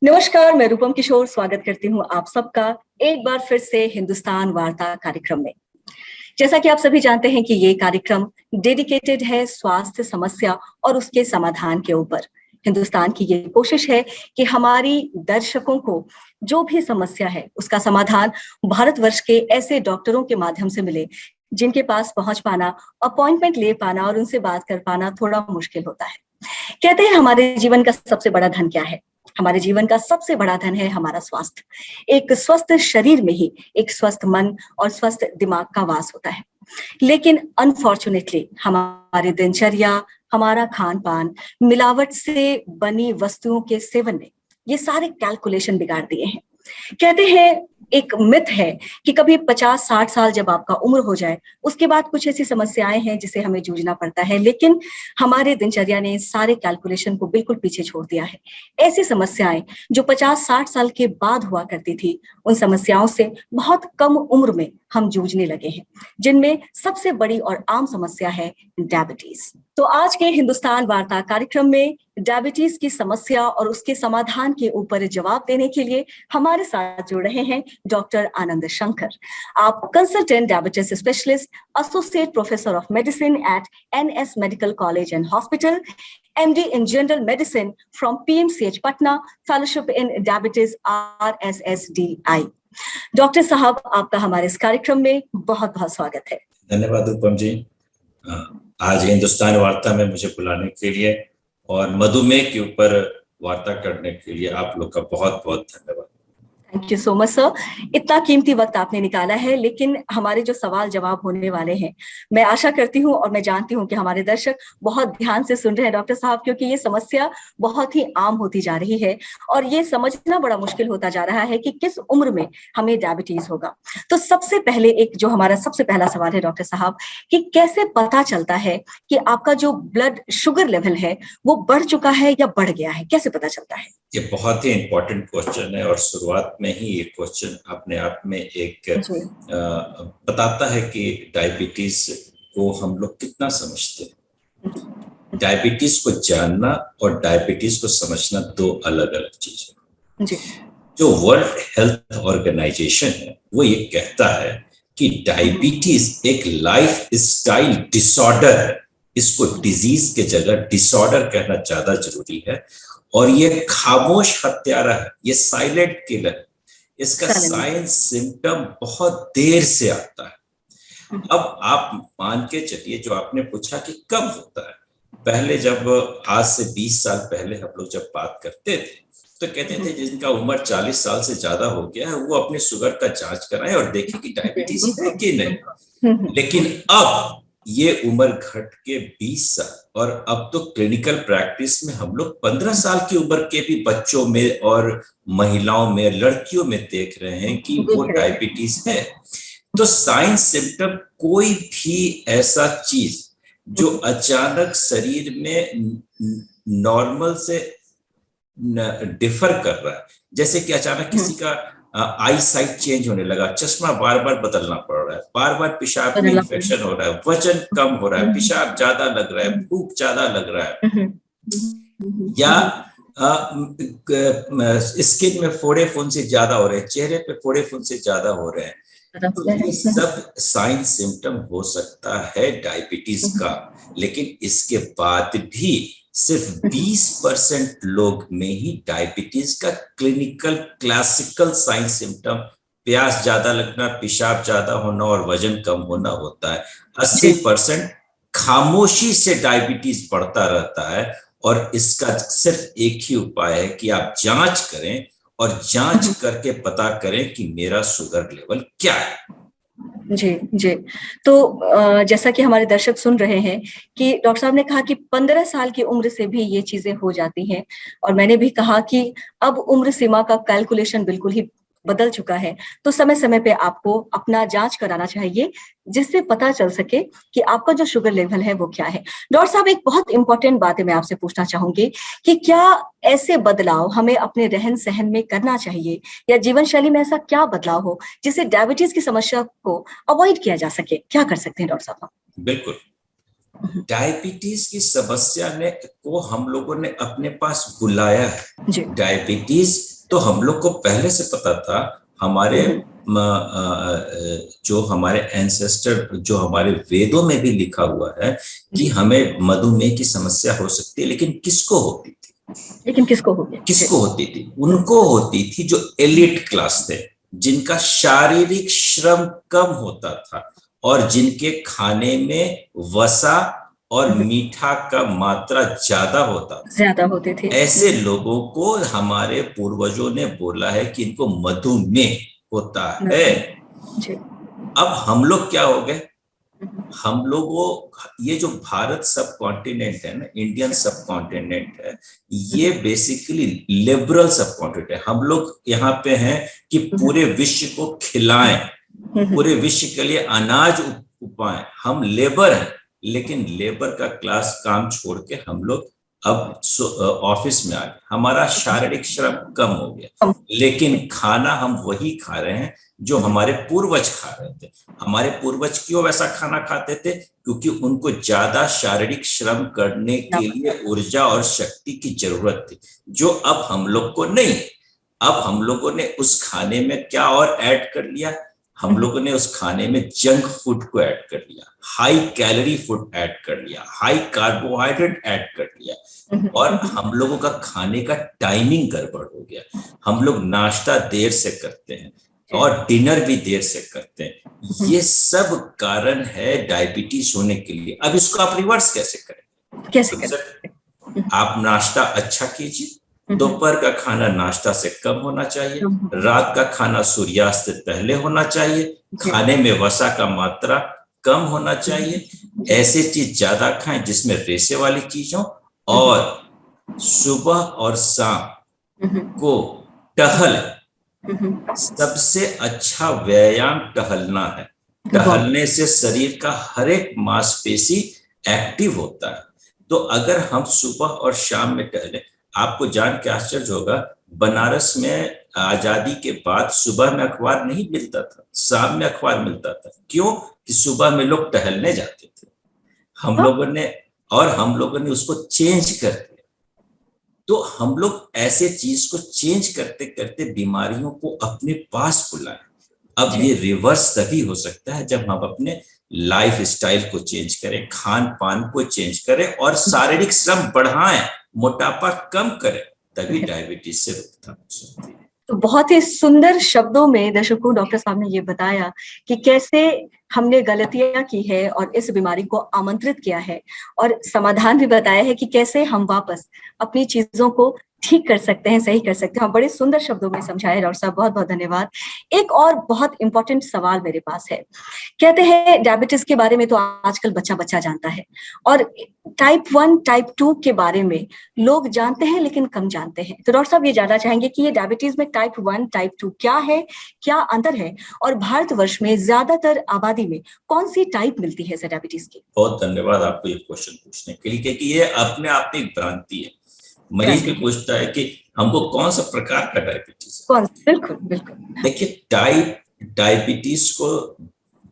नमस्कार, मैं रूपम किशोर स्वागत करती हूँ आप सबका एक बार फिर से हिंदुस्तान वार्ता कार्यक्रम में। जैसा कि आप सभी जानते हैं कि ये कार्यक्रम डेडिकेटेड है स्वास्थ्य समस्या और उसके समाधान के ऊपर। हिंदुस्तान की ये कोशिश है कि हमारी दर्शकों को जो भी समस्या है उसका समाधान भारतवर्ष के ऐसे डॉक्टरों के माध्यम से मिले जिनके पास पहुंच पाना, अपॉइंटमेंट ले पाना और उनसे बात कर पाना थोड़ा मुश्किल होता है। कहते हैं हमारे जीवन का सबसे बड़ा धन क्या है? हमारे जीवन का सबसे बड़ा धन है हमारा स्वास्थ्य। एक स्वस्थ शरीर में ही एक स्वस्थ मन और स्वस्थ दिमाग का वास होता है। लेकिन अनफॉर्चुनेटली हमारे दिनचर्या, हमारा खान पान, मिलावट से बनी वस्तुओं के सेवन ने ये सारे कैलकुलेशन बिगाड़ दिए हैं। कहते हैं एक मिथ है कि कभी 50-60 साल जब आपका उम्र हो जाए उसके बाद कुछ ऐसी समस्याएं हैं जिसे हमें जूझना पड़ता है, लेकिन हमारे दिनचर्या ने सारे कैलकुलेशन को बिल्कुल पीछे छोड़ दिया है। ऐसी समस्याएं जो 50-60 साल के बाद हुआ करती थी, उन समस्याओं से बहुत कम उम्र में हम जूझने लगे हैं, जिनमें सबसे बड़ी और आम समस्या है डायबिटीज। तो आज के हिंदुस्तान वार्ता कार्यक्रम में डायबिटीज की समस्या और उसके समाधान के ऊपर जवाब देने के लिए हमारे साथ जुड़ रहे हैं डॉक्टर आनंद शंकर। आप consultant diabetes specialist, associate professor of medicine eight NS medical college and hospital, MD in General Medicine from PMCH Patna, Fellowship in Diabetes RSSDI। Doctor साहब, आपका हमारे इस कार्यक्रम में बहुत बहुत स्वागत है। धन्यवाद रूपम जी, आज हिंदुस्तान वार्ता में मुझे बुलाने के लिए और मधुमेह के ऊपर वार्ता करने के लिए आप लोग का बहुत बहुत धन्यवाद। Thank you so much sir, इतना कीमती वक्त आपने निकाला है। लेकिन हमारे जो सवाल जवाब होने वाले हैं, मैं आशा करती हूँ और मैं जानती हूँ कि हमारे दर्शक बहुत ध्यान से सुन रहे हैं डॉक्टर साहब, क्योंकि ये समस्या बहुत ही आम होती जा रही है और ये समझना बड़ा मुश्किल होता जा रहा है कि किस उम्र में हमें डायबिटीज होगा। तो सबसे पहले एक जो हमारा सबसे पहला सवाल है डॉक्टर साहब, कि कैसे पता चलता है कि आपका जो ब्लड शुगर लेवल है वो बढ़ चुका है या बढ़ गया है, कैसे पता चलता है? ये बहुत ही इम्पोर्टेंट क्वेश्चन है और शुरुआत में ही ये क्वेश्चन अपने आप में एक बताता है कि डायबिटीज को हम लोग कितना समझते हैं। डायबिटीज को जानना और डायबिटीज को समझना दो अलग अलग चीजें हैं। जो वर्ल्ड हेल्थ ऑर्गेनाइजेशन है वो ये कहता है कि डायबिटीज एक लाइफ स्टाइल डिसऑर्डर है। इसको डिजीज के जगह डिसऑर्डर कहना ज्यादा जरूरी है और ये खामोश हत्यारा है, ये साइलेंट किलर। इसका साइन सिम्टम बहुत देर से आता है। अब आप मान के चलिए, जो आपने पूछा कि कब होता है, पहले जब आज से 20 साल पहले हम लोग जब बात करते थे तो कहते थे जिनका उम्र 40 साल से ज्यादा हो गया है वो अपने शुगर का जांच कराएं और देखें कि डायबिटीज है कि नहीं। लेकिन अब ये उम्र घट के 20 साल और अब तो क्लिनिकल प्रैक्टिस में हम लोग 15 साल की उम्र के भी बच्चों में और महिलाओं में, लड़कियों में देख रहे हैं कि वो डायबिटीज है। तो साइन सिम्टम कोई भी ऐसा चीज जो अचानक शरीर में नॉर्मल से डिफर कर रहा है, जैसे कि अचानक किसी का आई साइट चेंज होने लगा, चश्मा बार बार बदलना पड़ रहा है, बार बार पेशाब में इन्फेक्शन हो रहा है, वजन कम हो रहा है, पेशाब ज्यादा लग रहा है, भूख ज्यादा लग रहा है, या स्किन में फोड़े फुंसी ज्यादा हो रहे हैं, चेहरे पे फोड़े फुंसी ज्यादा हो रहे हैं। तो ये सब साइन सिम्टम हो सकता है डायबिटीज का। लेकिन इसके बाद भी सिर्फ 20% लोग में ही डायबिटीज का क्लिनिकल क्लासिकल साइन सिम्टम, प्यास ज्यादा लगना, पेशाब ज्यादा होना और वजन कम होना होता है। 80% खामोशी से डायबिटीज बढ़ता रहता है और इसका सिर्फ एक ही उपाय है कि आप जांच करें और जांच करके पता करें कि मेरा शुगर लेवल क्या है। जी। तो जैसा कि हमारे दर्शक सुन रहे हैं कि डॉक्टर साहब ने कहा कि 15 साल की उम्र से भी ये चीजें हो जाती हैं, और मैंने भी कहा कि अब उम्र सीमा का कैलकुलेशन बिल्कुल ही बदल चुका है। तो समय समय पे आपको अपना जांच कराना चाहिए जिससे पता चल सके कि आपका जो शुगर लेवल है वो क्या है। डॉक्टर साहब, एक बहुत इंपॉर्टेंट बात है, मैं आपसे पूछना चाहूंगी कि क्या ऐसे बदलाव हमें अपने रहन सहन में करना चाहिए या जीवन शैली में ऐसा क्या बदलाव हो जिससे डायबिटीज की समस्या को अवॉइड किया जा सके? क्या कर सकते हैं डॉक्टर साहब? बिल्कुल, डायबिटीज की समस्या ने को हम लोगों ने अपने पास बुलाया है। डायबिटीज तो हम लोग को पहले से पता था, हमारे जो हमारे एंसेस्टर, जो हमारे वेदों में भी लिखा हुआ है कि हमें मधुमेह की समस्या हो सकती है, लेकिन किसको होती थी? लेकिन किसको होती? किसको होती थी? उनको होती थी जो एलिट क्लास थे, जिनका शारीरिक श्रम कम होता था और जिनके खाने में वसा और मीठा का मात्रा ज्यादा होते थे। ऐसे लोगों को हमारे पूर्वजों ने बोला है कि इनको मधुमेह होता है। अब हम लोग क्या हो गए? हम लोगों, ये जो भारत सब कॉन्टिनेंट है ना, इंडियन सब कॉन्टिनेंट है, ये बेसिकली लिबरल सब कॉन्टिनेंट है। हम लोग यहाँ पे हैं कि पूरे विश्व को खिलाएं, पूरे विश्व के लिए अनाज उपाएं। हम लेबर हैं, लेकिन लेबर का क्लास काम छोड़ के हम लोग अब ऑफिस में आ गए। हमारा शारीरिक श्रम कम हो गया, लेकिन खाना हम वही खा रहे हैं जो हमारे पूर्वज खा रहे थे। हमारे पूर्वज क्यों वैसा खाना खाते थे? क्योंकि उनको ज्यादा शारीरिक श्रम करने के लिए ऊर्जा और शक्ति की जरूरत थी, जो अब हम लोग को नहीं। अब हम लोगों ने उस खाने में क्या और ऐड कर लिया? हम लोगों ने उस खाने में जंक फूड को ऐड कर लिया, हाई कैलोरी फूड ऐड कर लिया, हाई कार्बोहाइड्रेट ऐड कर लिया, और हम लोगों का खाने का टाइमिंग गड़बड़ हो गया। हम लोग नाश्ता देर से करते हैं और डिनर भी देर से करते हैं। ये सब कारण है डायबिटीज होने के लिए। अब इसको आप रिवर्स कैसे करें? आप नाश्ता अच्छा कीजिए, दोपहर का खाना नाश्ता से कम होना चाहिए, रात का खाना सूर्यास्त से पहले होना चाहिए, खाने में वसा का मात्रा कम होना चाहिए, ऐसे चीज ज्यादा खाएं जिसमें रेशे वाली चीज हो, और सुबह और शाम को टहल। सबसे अच्छा व्यायाम टहलना है। टहलने से शरीर का हर एक मांसपेशी एक्टिव होता है। तो अगर हम सुबह और शाम में टहलें, आपको जान के आश्चर्य होगा, बनारस में आजादी के बाद सुबह में अखबार नहीं मिलता था, शाम में अखबार मिलता था। क्यों? कि सुबह में लोग टहलने जाते थे। हम लोगों ने उसको चेंज कर दिया। तो हम लोग ऐसे चीज को चेंज करते करते बीमारियों को अपने पास बुलाएं। अब ये रिवर्स तभी हो सकता है जब हम अपने लाइफ स्टाइल को चेंज करें, खान पान को चेंज करें और शारीरिक श्रम बढ़ाएं, मोटापा कम करें, तभी डायबिटीज से रोकथाम हो सकती है। तो बहुत ही सुंदर शब्दों में दर्शकों डॉक्टर साहब ने ये बताया कि कैसे हमने गलतियां की है और इस बीमारी को आमंत्रित किया है, और समाधान भी बताया है कि कैसे हम वापस अपनी चीजों को ठीक कर सकते हैं, सही कर सकते हैं। बड़े सुंदर शब्दों में समझाया डॉक्टर साहब, बहुत बहुत धन्यवाद। एक और बहुत इंपॉर्टेंट सवाल मेरे पास है। कहते हैं डायबिटीज के बारे में तो आजकल बच्चा बच्चा जानता है, और टाइप 1 टाइप 2 के बारे में लोग जानते हैं लेकिन कम जानते हैं। तो डॉक्टर साहब ये जानना चाहेंगे कि ये डायबिटीज में टाइप 1 टाइप 2 क्या है, क्या अंतर है, और भारतवर्ष में ज्यादातर आबादी में कौन सी टाइप मिलती है डायबिटीज की? बहुत धन्यवाद आपको ये क्वेश्चन पूछने के लिए, क्योंकि ये अपने आप में एक भ्रांति है। मरीज भी पूछता है कि हमको कौन सा प्रकार का डायबिटीज है। कौन? बिल्कुल बिल्कुल। देखिए, डायबिटीज को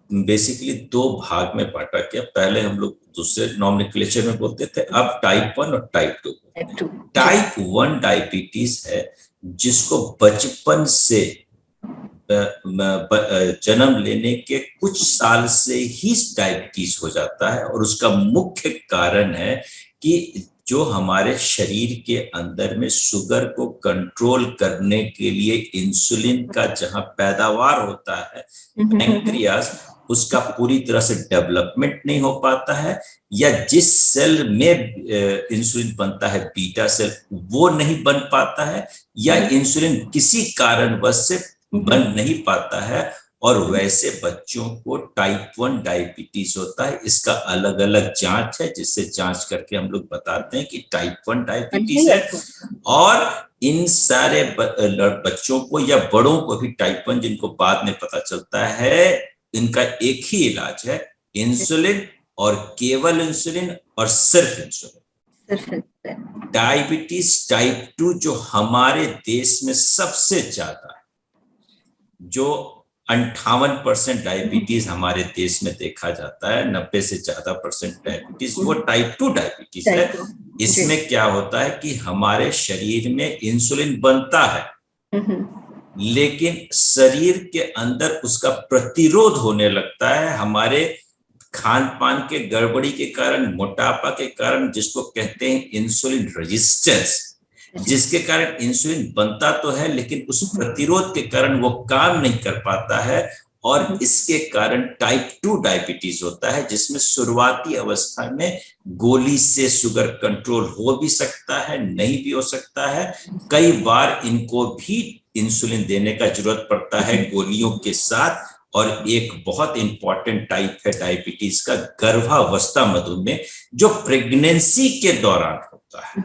बेसिकली 2 भाग में बांटा गया। पहले हम लोग दूसरे नॉमेनक्लेचर में बोलते थे, अब टाइप 1 और टाइप 2। टाइप 1 डायबिटीज है जिसको बचपन से जन्म लेने के कुछ साल से ही डायबिटीज हो जाता है, और उसका मुख्य कारण है कि जो हमारे शरीर के अंदर में शुगर को कंट्रोल करने के लिए इंसुलिन का जहां पैदावार होता है, पैंक्रियास, उसका पूरी तरह से डेवलपमेंट नहीं हो पाता है, या जिस सेल में इंसुलिन बनता है, बीटा सेल, वो नहीं बन पाता है, या इंसुलिन किसी कारणवश से बन नहीं पाता है, और वैसे बच्चों को टाइप 1 डायबिटीज होता है। इसका अलग अलग जांच है, जिससे जांच करके हम लोग बताते हैं कि टाइप 1 डायबिटीज है। और इन सारे बच्चों को या बड़ों को भी टाइप 1, जिनको बाद में पता चलता है, इनका एक ही इलाज है, इंसुलिन, और केवल इंसुलिन, और सिर्फ इंसुलिन। डायबिटीज टाइप 2 जो हमारे देश में सबसे ज्यादा है, जो 58% डायबिटीज हमारे देश में देखा जाता है, 90 से ज्यादा परसेंट डायबिटीज, वो टाइप 2 डायबिटीज है। इसमें क्या होता है कि हमारे शरीर में इंसुलिन बनता है, लेकिन शरीर के अंदर उसका प्रतिरोध होने लगता है हमारे खान पान के गड़बड़ी के कारण, मोटापा के कारण, जिसको कहते हैं इंसुलिन रेजिस्टेंस, जिसके कारण इंसुलिन बनता तो है लेकिन उस प्रतिरोध के कारण वो काम नहीं कर पाता है, और इसके कारण टाइप 2 डायबिटीज होता है, जिसमें शुरुआती अवस्था में गोली से शुगर कंट्रोल हो भी सकता है, नहीं भी हो सकता है। कई बार इनको भी इंसुलिन देने का जरूरत पड़ता है गोलियों के साथ। और एक बहुत इंपॉर्टेंट टाइप है डायबिटीज का गर्भावस्था मधुमेह, जो प्रेगनेंसी के दौरान होता है।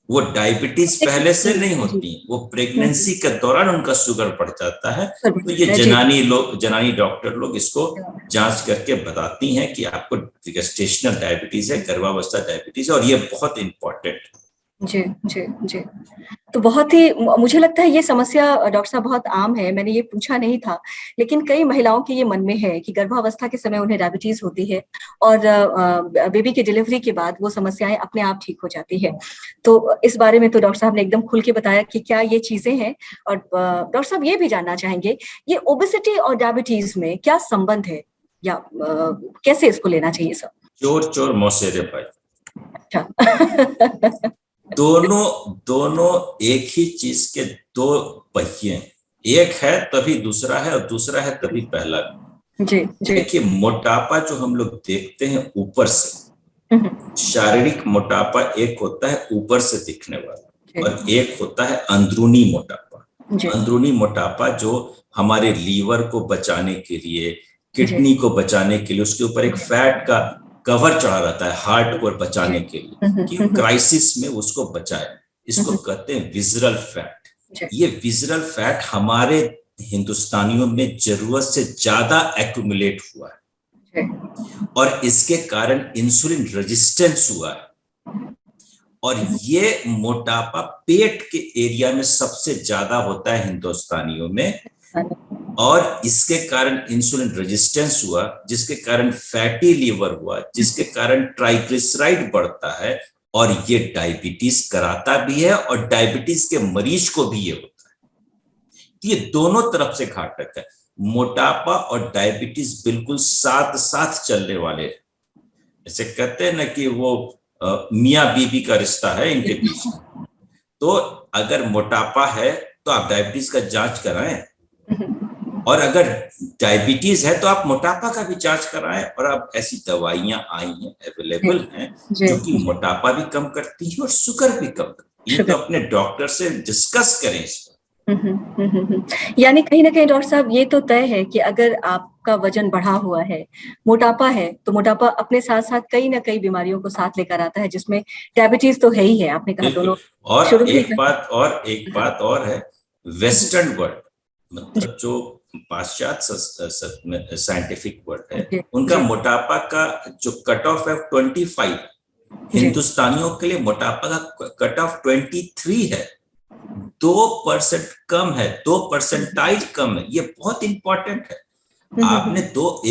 वो डायबिटीज पहले से नहीं होती, वो प्रेगनेंसी के दौरान उनका शुगर बढ़ जाता है। तो ये जनानी डॉक्टर लोग इसको जांच करके बताती हैं कि आपको गेस्टेशनल डायबिटीज है, गर्भावस्था डायबिटीज, और ये बहुत इंपॉर्टेंट है। जी जी जी। तो बहुत ही, मुझे लगता है ये समस्या डॉक्टर साहब बहुत आम है। मैंने ये पूछा नहीं था, लेकिन कई महिलाओं के ये मन में है कि गर्भावस्था के समय उन्हें डायबिटीज होती है और बेबी की डिलीवरी के बाद वो समस्याएं अपने आप ठीक हो जाती है। तो इस बारे में तो डॉक्टर साहब ने एकदम खुल के बताया कि क्या ये चीजें हैं। और डॉक्टर साहब ये भी जानना चाहेंगे, ये ओबेसिटी और डायबिटीज में क्या संबंध है, या कैसे इसको लेना चाहिए सब? चोर चोर मौसेरे भाई। अच्छा। दोनों एक ही चीज के दो पहिए, एक है तभी दूसरा है और दूसरा है तभी पहला। जी जी। देखिए, मोटापा जो हम लोग देखते हैं ऊपर से, शारीरिक मोटापा एक होता है ऊपर से दिखने वाला, और एक होता है अंदरूनी मोटापा। अंदरूनी मोटापा जो हमारे लीवर को बचाने के लिए, किडनी को बचाने के लिए उसके ऊपर एक फैट का कवर चढ़ा रहता है, हार्ट को बचाने के लिए कि क्राइसिस में उसको बचाए। इसको कहते हैं विजरल फैट। ये विजरल फैट हमारे हिंदुस्तानियों में जरूरत से ज्यादा एक्यूमुलेट हुआ है, और इसके कारण इंसुलिन रेजिस्टेंस हुआ है। और ये मोटापा पेट के एरिया में सबसे ज्यादा होता है हिंदुस्तानियों में, और इसके कारण इंसुलिन रेजिस्टेंस हुआ, जिसके कारण फैटी लीवर हुआ, जिसके कारण ट्राइग्लिसराइड बढ़ता है, और ये डायबिटीज कराता भी है, और डायबिटीज के मरीज को भी ये होता है। ये दोनों तरफ से घातक है। मोटापा और डायबिटीज बिल्कुल साथ साथ चलने वाले, ऐसे कहते हैं ना कि वो मियाँ बीबी का रिश्ता है इनके बीच। तो अगर मोटापा है तो आप डायबिटीज का जांच कराएं, और अगर डायबिटीज है तो आप मोटापा का भी जांच कराएं। और अब ऐसी दवाइयां आई हैं, अवेलेबल हैं, जो कि मोटापा भी कम करती हैं और शुगर भी कम करती हैं। तो अपने डॉक्टर से डिस्कस करें इस पर। यानी कहीं ना कहीं डॉक्टर साहब ये तो तय है कि अगर आपका वजन बढ़ा हुआ है, मोटापा है, तो मोटापा अपने साथ साथ कई ना कई बीमारियों को साथ लेकर आता है, जिसमें डायबिटीज तो है ही है। आपने कहा दोनों। और एक बात और है, वेस्टर्न वर्ल्ड, मतलब जो पाश्चात्य साइंटिफिक वर्ल्ड है, उनका मोटापा का जो कट ऑफ है 25, हिंदुस्तानियों के लिए मोटापा का कट ऑफ 23 है। 2% कम है, 2% कम है। ये बहुत इंपॉर्टेंट है। आपने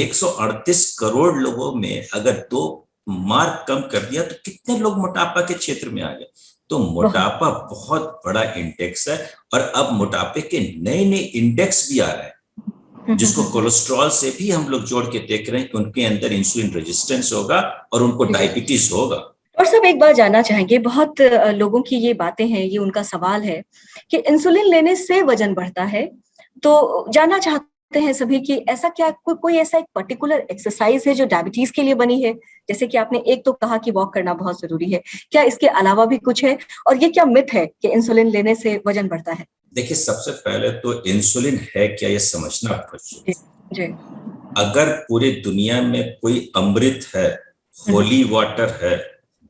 138 करोड़ लोगों में अगर 2 मार्क कम कर दिया तो कितने लोग मोटापा के क्षेत्र में आ गए। तो मोटापा बहुत बड़ा इंडेक्स है, और अब मोटापे के नए नए इंडेक्स भी आ रहे हैं, जिसको कोलेस्ट्रॉल से भी हम लोग जोड़ के देख रहे हैं कि उनके अंदर इंसुलिन रेजिस्टेंस होगा और उनको डायबिटीज होगा। और सब एक बात जानना चाहेंगे, बहुत लोगों की ये बातें हैं, ये उनका सवाल है कि इंसुलिन लेने से वजन बढ़ता है। तो जानना चाहते हैं सभी कि ऐसा क्या कोई ऐसा एक पर्टिकुलर एक्सरसाइज है जो डायबिटीज के लिए बनी है? जैसे कि आपने एक तो कहा कि वॉक करना बहुत जरूरी है, क्या इसके अलावा भी कुछ है? और ये क्या मिथ है कि इंसुलिन लेने से वजन बढ़ता है? देखिए, सबसे पहले तो इंसुलिन है क्या ये समझना आवश्यक है। अगर पूरी दुनिया में कोई अमृत है, होली वाटर है,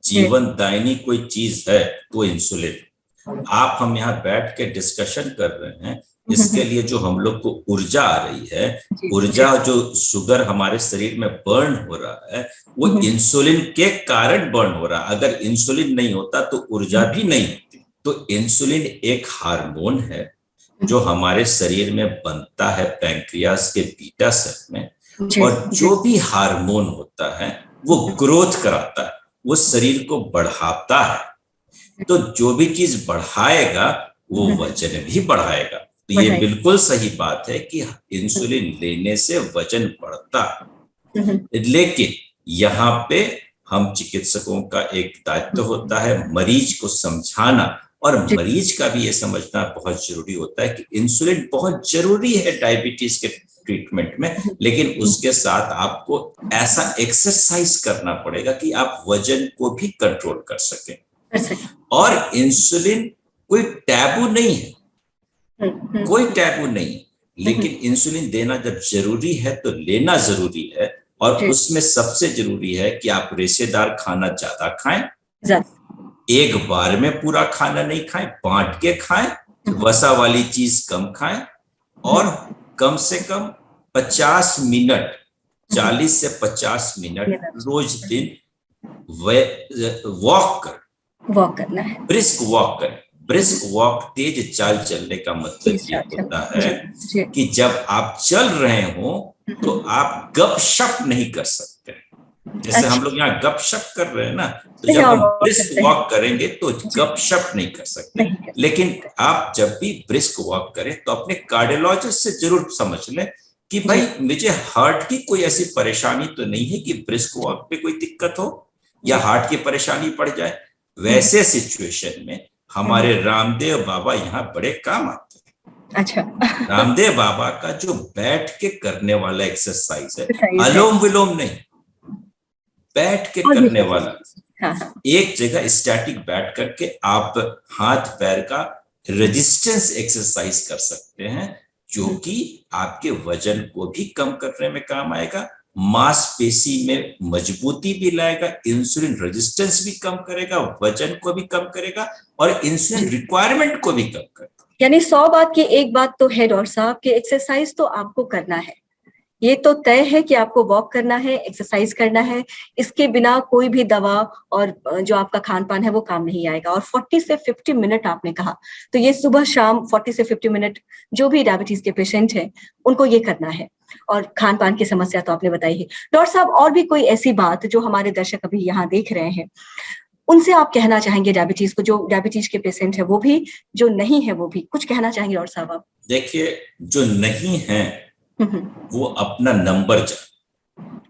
जीवन दायनी कोई चीज है, तो इंसुलिन। हम यहाँ बैठ के डिस्कशन कर रहे हैं, इसके लिए जो हम लोग को ऊर्जा आ रही है, ऊर्जा जो शुगर हमारे शरीर में बर्न हो रहा है, वो इंसुलिन के कारण बर्न हो रहा है। अगर इंसुलिन नहीं होता तो ऊर्जा भी नहीं होती। तो इंसुलिन एक हार्मोन है जो हमारे शरीर में बनता है पैंक्रियास के बीटा सेल में, जी, और जो भी हार्मोन होता है वो ग्रोथ कराता है, वो शरीर को बढ़ाता है। तो जो भी चीज बढ़ाएगा वो वजन भी बढ़ाएगा। तो ये बिल्कुल सही बात है कि इंसुलिन लेने से वजन बढ़ता है, लेकिन यहाँ पे हम चिकित्सकों का एक दायित्व होता है मरीज को समझाना, और मरीज का भी ये समझना बहुत जरूरी होता है कि इंसुलिन बहुत जरूरी है डायबिटीज के ट्रीटमेंट में, लेकिन उसके साथ आपको ऐसा एक्सरसाइज करना पड़ेगा कि आप वजन को भी कंट्रोल कर सकें। और इंसुलिन कोई टैबू नहीं है, कोई टैबू नहीं, लेकिन इंसुलिन देना जब जरूरी है तो लेना जरूरी है। और उसमें सबसे जरूरी है कि आप रेशेदार खाना ज्यादा खाएं, एक बार में पूरा खाना नहीं खाएं, बांट के खाएं, वसा वाली चीज कम खाएं, और कम से कम 50 मिनट, 40 से 50 मिनट रोज दिन वॉक करना है, ब्रिस्क वॉक करें। ब्रिस्क वॉक तेज चाल चलने का मतलब ये होता है कि जब आप चल रहे हो तो आप गपशप नहीं कर सकते। जैसे हम लोग यहाँ गपशप कर रहे हैं ना, तो जब हम ब्रिस्क वॉक करेंगे तो गपशप नहीं कर सकते। लेकिन आप जब भी ब्रिस्क वॉक करें तो अपने कार्डियोलॉजिस्ट से जरूर समझ लें कि भाई मुझे हार्ट की कोई ऐसी परेशानी तो नहीं है कि ब्रिस्क वॉक पे कोई दिक्कत हो या हार्ट की परेशानी पड़ जाए। वैसे सिचुएशन में हमारे रामदेव बाबा यहाँ बड़े काम आते हैं। अच्छा। रामदेव बाबा का जो बैठ के करने वाला एक्सरसाइज है, अनुलोम विलोम नहीं, बैठ के करने वाला, एक जगह स्टैटिक बैठ करके आप हाथ पैर का रेजिस्टेंस एक्सरसाइज कर सकते हैं, जो कि आपके वजन को भी कम करने में काम आएगा, मांसपेशी में मजबूती भी लाएगा, इंसुलिन रेजिस्टेंस भी कम करेगा, वजन को भी कम करेगा, और इंसुलिन रिक्वायरमेंट को भी कम करेगा। यानी 100 बात की एक बात तो है डॉक्टर साहब कि एक्सरसाइज तो आपको करना है, ये तो तय है कि आपको वॉक करना है, एक्सरसाइज करना है, इसके बिना कोई भी दवा और जो आपका खान पान है वो काम नहीं आएगा। और 40 से 50 मिनट आपने कहा, तो ये सुबह शाम 40 से 50 मिनट जो भी डायबिटीज के पेशेंट हैं उनको ये करना है। और खान पान की समस्या तो आपने बताई है। डॉक्टर साहब, और भी कोई ऐसी बात जो हमारे दर्शक अभी यहाँ देख रहे हैं उनसे आप कहना चाहेंगे, डायबिटीज को, जो डायबिटीज के पेशेंट है वो भी, जो नहीं है वो भी, कुछ कहना चाहेंगे डॉक्टर साहब आप? देखिए, जो नहीं है वो अपना नंबर जाने,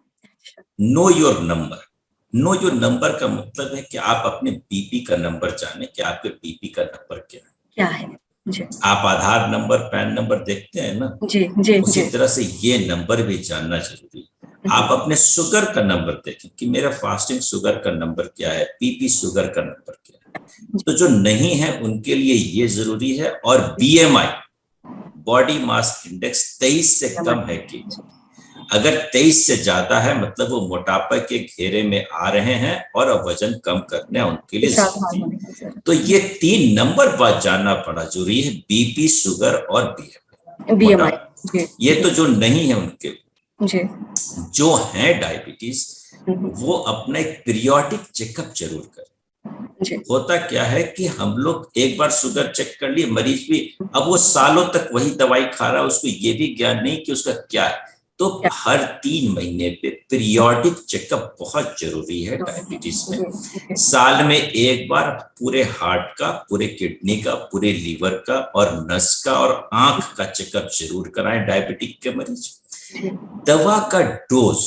know your number. Know your number का मतलब है कि आप अपने बीपी का नंबर जाने कि आपके बीपी का नंबर क्या है। जी। आप आधार नंबर, पैन नंबर देखते हैं ना, जी, जी, उसी तरह से ये नंबर भी जानना जरूरी है। आप अपने शुगर का नंबर देखें कि मेरा फास्टिंग शुगर का नंबर क्या है, बीपी शुगर का नंबर क्या है। तो जो नहीं है उनके लिए ये जरूरी है। और बीएमआई, बॉडी मास इंडेक्स 23 से कम है कि अगर 23 से ज्यादा है मतलब वो मोटापा के घेरे में आ रहे हैं और वजन कम करने उनके लिए जरूरी है। तो ये 3 नंबर बात जानना बड़ा जरूरी है, बीपी, शुगर और बीएमआई। ये तो जो नहीं है उनके। जो है डायबिटीज वो अपना एक पीरियोडिक चेकअप जरूर करें। होता क्या है कि हम लोग एक बार शुगर चेक कर लिए, मरीज भी अब वो सालों तक वही दवाई खा रहा है, उसको ये भी ज्ञान नहीं कि उसका क्या है। तो हर 3 महीने पे पीरियोडिक चेकअप बहुत जरूरी है डायबिटीज में। साल में एक बार पूरे हार्ट का, पूरे किडनी का, पूरे लीवर का और नस का और आंख का चेकअप जरूर कराएं डायबिटिक के मरीज। दवा का डोज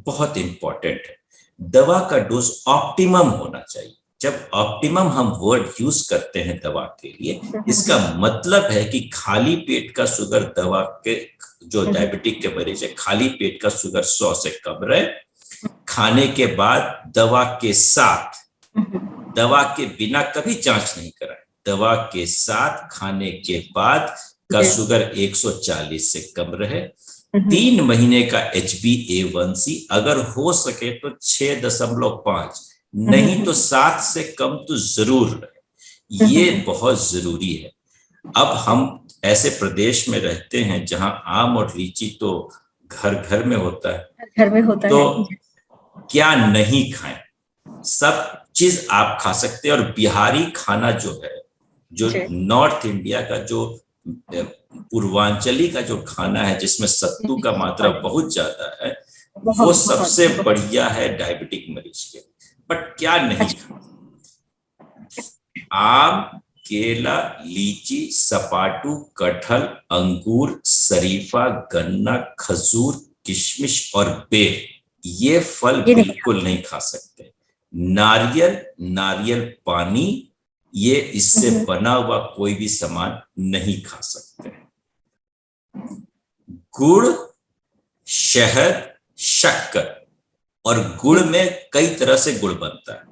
बहुत इंपॉर्टेंट है। दवा का डोज ऑप्टिमम होना चाहिए। जब ऑप्टिमम हम वर्ड यूज करते हैं दवा के लिए, इसका मतलब है कि खाली पेट का शुगर, दवा के जो डायबिटिक के मरीज है, खाली पेट का शुगर 100 से कम रहे, खाने के बाद दवा के साथ, दवा के बिना कभी जांच नहीं कराए, दवा के साथ खाने के बाद का शुगर 140 से कम रहे, 3 महीने का HbA1c अगर हो सके तो 6.5, नहीं तो 7 से कम तो जरूर रहे। ये बहुत जरूरी है। अब हम ऐसे प्रदेश में रहते हैं जहां आम और लीची तो घर घर में होता है, घर में होता तो है। क्या नहीं खाएं, सब चीज आप खा सकते हैं। और बिहारी खाना जो है, जो नॉर्थ इंडिया का जो पूर्वांचली का जो खाना है जिसमें सत्तू का मात्रा बहुत ज्यादा है, वो सबसे बढ़िया है डायबिटिक मरीज के। बट क्या नहीं खाना? आम, केला, लीची, सपाटू, कटहल, अंगूर, शरीफा, गन्ना, खजूर, किशमिश और बेर, ये फल बिल्कुल नहीं खा सकते। नारियल, नारियल पानी, ये इससे बना हुआ कोई भी सामान नहीं खा सकते। गुड़, शहद, शक्कर, और गुड़ में कई तरह से गुड़ बनता है।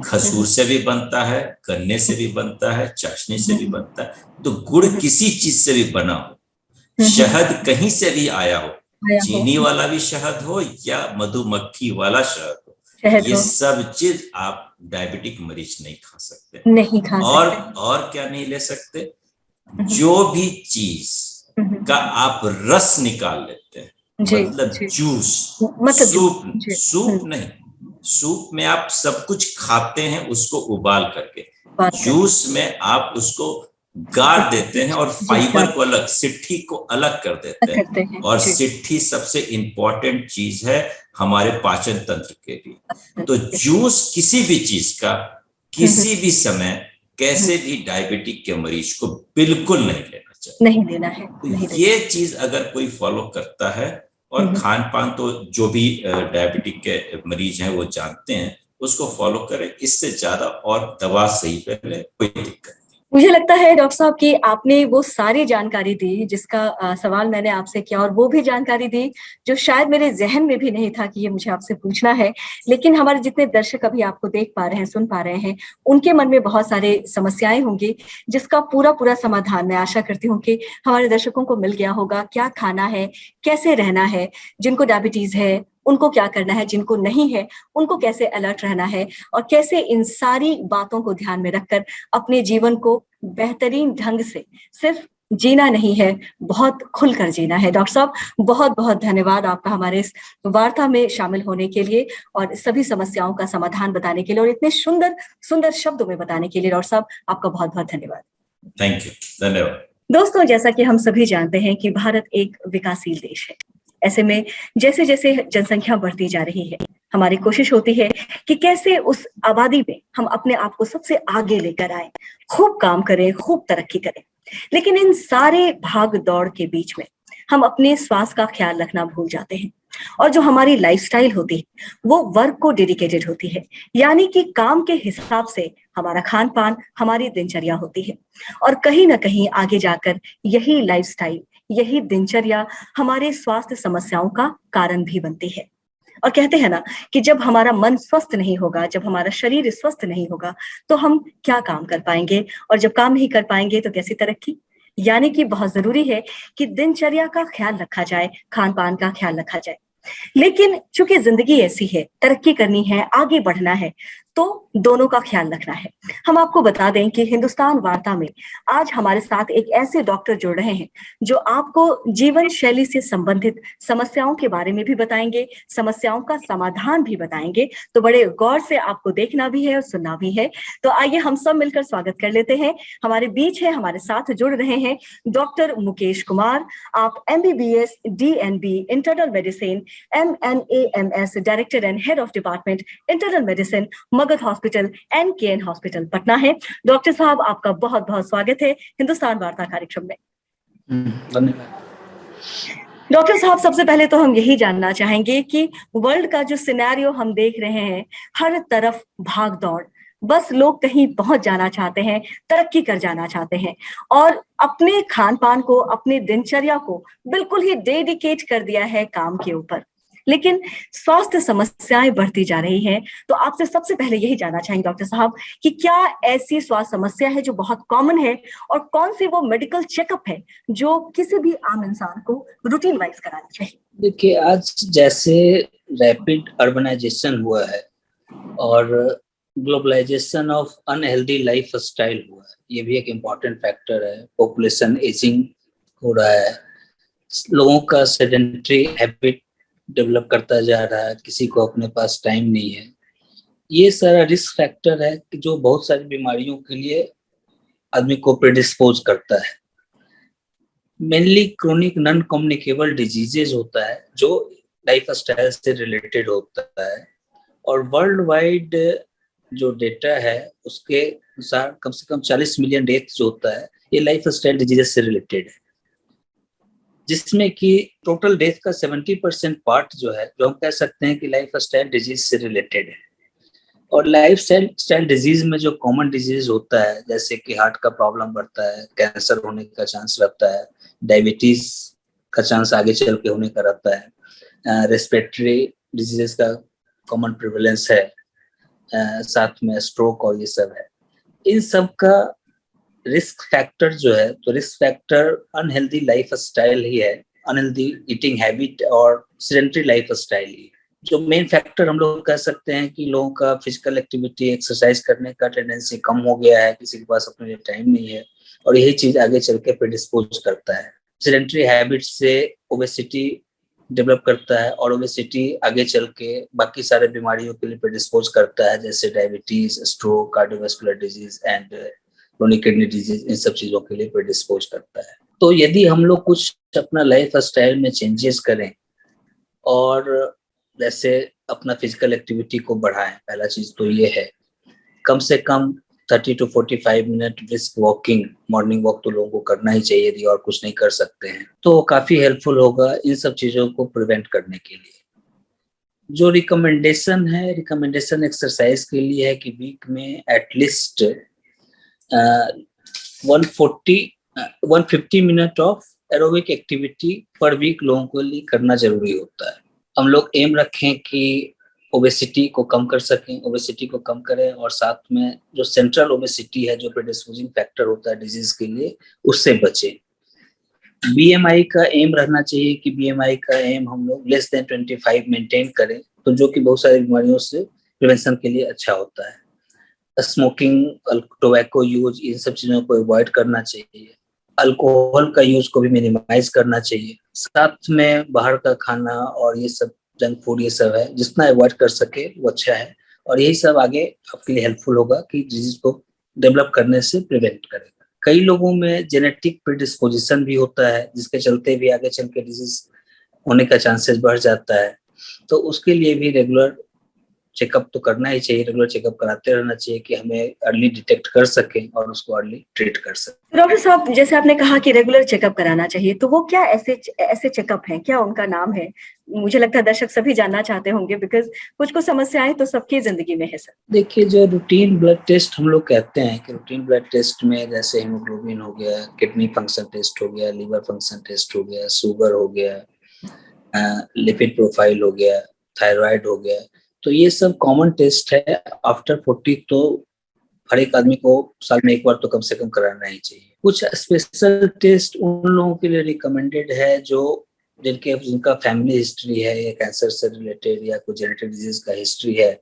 खजूर से भी बनता है, गन्ने से भी बनता है, चाशनी से भी बनता है। तो गुड़ किसी चीज से भी बना हो, शहद कहीं से भी आया हो, चीनी वाला भी शहद हो या मधुमक्खी वाला शहद हो, ये सब चीज आप डायबिटिक मरीज नहीं खा सकते। नहीं खा सकते। और क्या नहीं ले सकते? जो भी चीज का आप रस निकाल लेते हैं, मतलब जूस, सूप नहीं, सूप में आप सब कुछ खाते हैं उसको उबाल करके, जूस में आप उसको गाड़ देते हैं और फाइबर को अलग, सिट्ठी को अलग कर देते हैं। और सिट्ठी सबसे इंपॉर्टेंट चीज है हमारे पाचन तंत्र के लिए। तो जूस किसी भी चीज का किसी भी समय कैसे भी डायबिटिक के मरीज को बिल्कुल नहीं लेना चाहिए, नहीं लेना है। तो ये चीज अगर कोई फॉलो करता है, और खान पान तो जो भी डायबिटिक के मरीज हैं वो जानते हैं, उसको फॉलो करें, इससे ज्यादा और दवा सही पे ले, कोई दिक्कत नहीं। मुझे लगता है डॉक्टर साहब कि आपने वो सारी जानकारी दी जिसका सवाल मैंने आपसे किया, और वो भी जानकारी दी जो शायद मेरे जहन में भी नहीं था कि ये मुझे आपसे पूछना है। लेकिन हमारे जितने दर्शक अभी आपको देख पा रहे हैं, सुन पा रहे हैं, उनके मन में बहुत सारे समस्याएं होंगी जिसका पूरा समाधान मैं आशा करती हूँ कि हमारे दर्शकों को मिल गया होगा। क्या खाना है, कैसे रहना है, जिनको डायबिटीज है उनको क्या करना है, जिनको नहीं है उनको कैसे अलर्ट रहना है, और कैसे इन सारी बातों को ध्यान में रखकर अपने जीवन को बेहतरीन ढंग से सिर्फ जीना नहीं है, बहुत खुलकर जीना है। डॉक्टर साहब बहुत बहुत धन्यवाद आपका हमारे इस वार्ता में शामिल होने के लिए और सभी समस्याओं का समाधान बताने के लिए, और इतने सुंदर सुंदर शब्दों में बताने के लिए। डॉक्टर साहब आपका बहुत बहुत धन्यवाद। थैंक यू, धन्यवाद। दोस्तों, जैसा कि हम सभी जानते हैं कि भारत एक विकासशील देश है। ऐसे में जैसे जैसे जनसंख्या बढ़ती जा रही है, हमारी कोशिश होती है कि कैसे उस आबादी में हम अपने आप को सबसे आगे लेकर आए, खूब काम करें, खूब तरक्की करें। लेकिन इन सारे भाग दौड़ के बीच में हम अपने स्वास्थ्य का ख्याल रखना भूल जाते हैं, और जो हमारी लाइफस्टाइल होती है वो वर्क को डेडिकेटेड होती है, यानी कि काम के हिसाब से हमारा खान पान, हमारी दिनचर्या होती है। और कहीं ना कहीं आगे जाकर यही लाइफस्टाइल, यही दिनचर्या हमारे स्वास्थ्य समस्याओं का कारण भी बनती है। और कहते हैं ना कि जब हमारा मन स्वस्थ नहीं होगा, जब हमारा शरीर स्वस्थ नहीं होगा, तो हम क्या काम कर पाएंगे, और जब काम नहीं कर पाएंगे तो कैसी तरक्की। यानी कि बहुत जरूरी है कि दिनचर्या का ख्याल रखा जाए, खान पान का ख्याल रखा जाए। लेकिन चूंकि जिंदगी ऐसी है, तरक्की करनी है, आगे बढ़ना है, तो दोनों का ख्याल रखना है। हम आपको बता दें कि हिंदुस्तान वार्ता में आज हमारे साथ एक ऐसे डॉक्टर जुड़ रहे हैं जो आपको जीवन शैली से संबंधित समस्याओं के बारे में भी बताएंगे, समस्याओं का समाधान भी बताएंगे। तो बड़े गौर से आपको देखना भी है और सुनना भी है। तो आइए हम सब मिलकर स्वागत कर लेते हैं। हमारे बीच है, हमारे साथ जुड़ रहे हैं डॉक्टर मुकेश कुमार। आप MBBS DNB internal medicine, MNAMS director and head of department internal medicine, Magadh hospital NKN hospital Patna है। डॉक्टर साहब आपका बहुत बहुत स्वागत है हिंदुस्तान वार्ता कार्यक्रम में। धन्यवाद। डॉक्टर साहब, सबसे पहले तो हम यही जानना चाहेंगे कि वर्ल्ड का जो सिनेरियो हम देख रहे हैं, हर तरफ भाग दौड़, बस लोग कहीं पहुंच जाना चाहते हैं, तरक्की कर जाना चाहते हैं, और अपने खान पान को, अपने दिनचर्या को बिल्कुल ही डेडिकेट कर दिया है काम के ऊपर। लेकिन स्वास्थ्य समस्याएं बढ़ती जा रही हैं। तो आपसे सबसे पहले यही जानना चाहेंगे डॉक्टर साहब कि क्या ऐसी स्वास्थ्य समस्या है जो बहुत कॉमन है, और कौन सी वो मेडिकल चेकअप है जो किसी भी आम इंसान को रूटीन वाइज कराना चाहिए? देखिए, आज जैसे रैपिड अर्बनाइजेशन हुआ है और globalization of unhealthy life style हुआ है, ये भी एक इम्पॉर्टेंट फैक्टर है। पॉपुलेशन एजिंग हो रहा है, लोगों का सेडेंटरी हैबिट डेवलप करता जा रहा है, किसी को अपने पास टाइम नहीं है। ये सारा रिस्क फैक्टर है कि जो बहुत सारी बीमारियों के लिए आदमी को प्रेडिस्पोज करता है। Mainly chronic non communicable diseases होता है जो लाइफ स्टाइल से रिलेटेड होता है, और वर्ल्ड वाइड जो डेटा है उसके अनुसार कम से कम 40 मिलियन डेथ जो होता है ये लाइफ स्टाइल डिजीजेस से रिलेटेड है, जिसमें कि टोटल डेथ का 70% पार्ट जो है, जो हम कह सकते हैं कि लाइफ स्टाइल डिजीज से रिलेटेड है। और लाइफ स्टाइल डिजीज में जो कॉमन डिजीज होता है, जैसे कि हार्ट का प्रॉब्लम बढ़ता है, कैंसर होने का चांस रहता है, डायबिटीज का चांस आगे चल के होने का रहता है, रेस्पिरेटरी डिजीजेस का कॉमन प्रिवेलेंस है, साथ में स्ट्रोक और ये सब है। इन सब का रिस्क फैक्टर जो है, तो risk factor unhealthy life style ही है, अनहेल्दी ईटिंग हैबिट और सेडेंटरी लाइफ स्टाइल ही। जो मेन फैक्टर हम लोग कह सकते हैं कि लोगों का फिजिकल एक्टिविटी, एक्सरसाइज करने का टेंडेंसी कम हो गया है, किसी के पास अपने लिए टाइम नहीं है, और यही चीज आगे चल के प्रेडिस्पोज करता है। सेडेंटरी हैबिट से ओबेसिटी डेवलप करता है, और ओबेसिटी आगे चल के बाकी सारे बीमारियों के लिए प्रेडिस्पोज करता है, जैसे diabetes, stroke, cardiovascular disease and chronic kidney disease, इन सब चीजों के लिए प्रेडिस्पोज करता है। तो यदि हम लोग कुछ अपना लाइफ स्टाइल में चेंजेस करें और जैसे अपना फिजिकल एक्टिविटी को बढ़ाएं, पहला चीज तो ये है, कम से कम 30 to 45 minute brisk walking, morning walk तो लोगों को करना ही चाहिए यदि और कुछ नहीं कर सकते हैं, तो काफी हेल्पफुल होगा इन सब चीजों को प्रिवेंट करने के लिए। जो रिकमेंडेशन है, रिकमेंडेशन एक्सरसाइज के लिए है कि वीक में at least 150 minute of aerobic activity per week लोगों को लिए करना जरूरी होता है। हम लोग एम रखें कि ओबेसिटी को कम कर सकें, ओबेसिटी को कम करें, और साथ में जो सेंट्रल ओबेसिटी है, जो प्रेडिस्पोजिंग फैक्टर होता है डिजीज के लिए, उससे बचें। बीएमआई का एम रहना चाहिए कि बीएमआई का एम हम लोग लेस देन 25 मेंटेन करें, तो जो कि बहुत सारी बीमारियों से प्रिवेंशन के लिए अच्छा होता है। स्मोकिंग, टोबैको यूज, इन सब चीजों को अवॉइड करना चाहिए। अल्कोहल का यूज को भी मिनिमाइज करना चाहिए। साथ में बाहर का खाना और ये सब जंक फूड, ये सब है, जितना अवॉइड कर सके वो अच्छा है, और यही सब आगे आपके लिए हेल्पफुल होगा कि डिजीज को डेवलप करने से प्रिवेंट करेगा। कई लोगों में जेनेटिक प्रीडिस्पोजिशन भी होता है, जिसके चलते भी आगे चल के डिजीज होने का चांसेस बढ़ जाता है, तो उसके लिए भी रेगुलर चेकअप तो करना ही चाहिए, रेगुलर चेकअप कराते रहना चाहिए कि हमें अर्ली डिटेक्ट कर सकें और उसको अर्ली ट्रीट कर सकें। डॉक्टर साहब, जैसे आपने कहा कि रेगुलर चेकअप कराना चाहिए, तो वो क्या ऐसे चेकअप हैं, क्या उनका नाम है? मुझे लगता है दर्शक सभी जानना चाहते होंगे, बिकॉज कुछ समस्याएं तो सबकी जिंदगी में है सर। देखिए, जो रूटीन ब्लड टेस्ट हम लोग कहते हैं कि रूटीन ब्लड टेस्ट में जैसे हीमोग्लोबिन हो गया, किडनी फंक्शन टेस्ट हो गया, लीवर फंक्शन टेस्ट हो गया, शुगर हो गया, लिपिड प्रोफाइल हो गया, थायराइड हो गया, तो ये सब कॉमन टेस्ट है। आफ्टर 40 तो हर एक आदमी को साल में एक बार तो कम से कम कराना ही चाहिए। कुछ स्पेशल टेस्ट उन लोगों के लिए रिकमेंडेड है जो जिनका फैमिली हिस्ट्री है या कैंसर से रिलेटेड या कोई जेनेटिक डिजीज का हिस्ट्री है,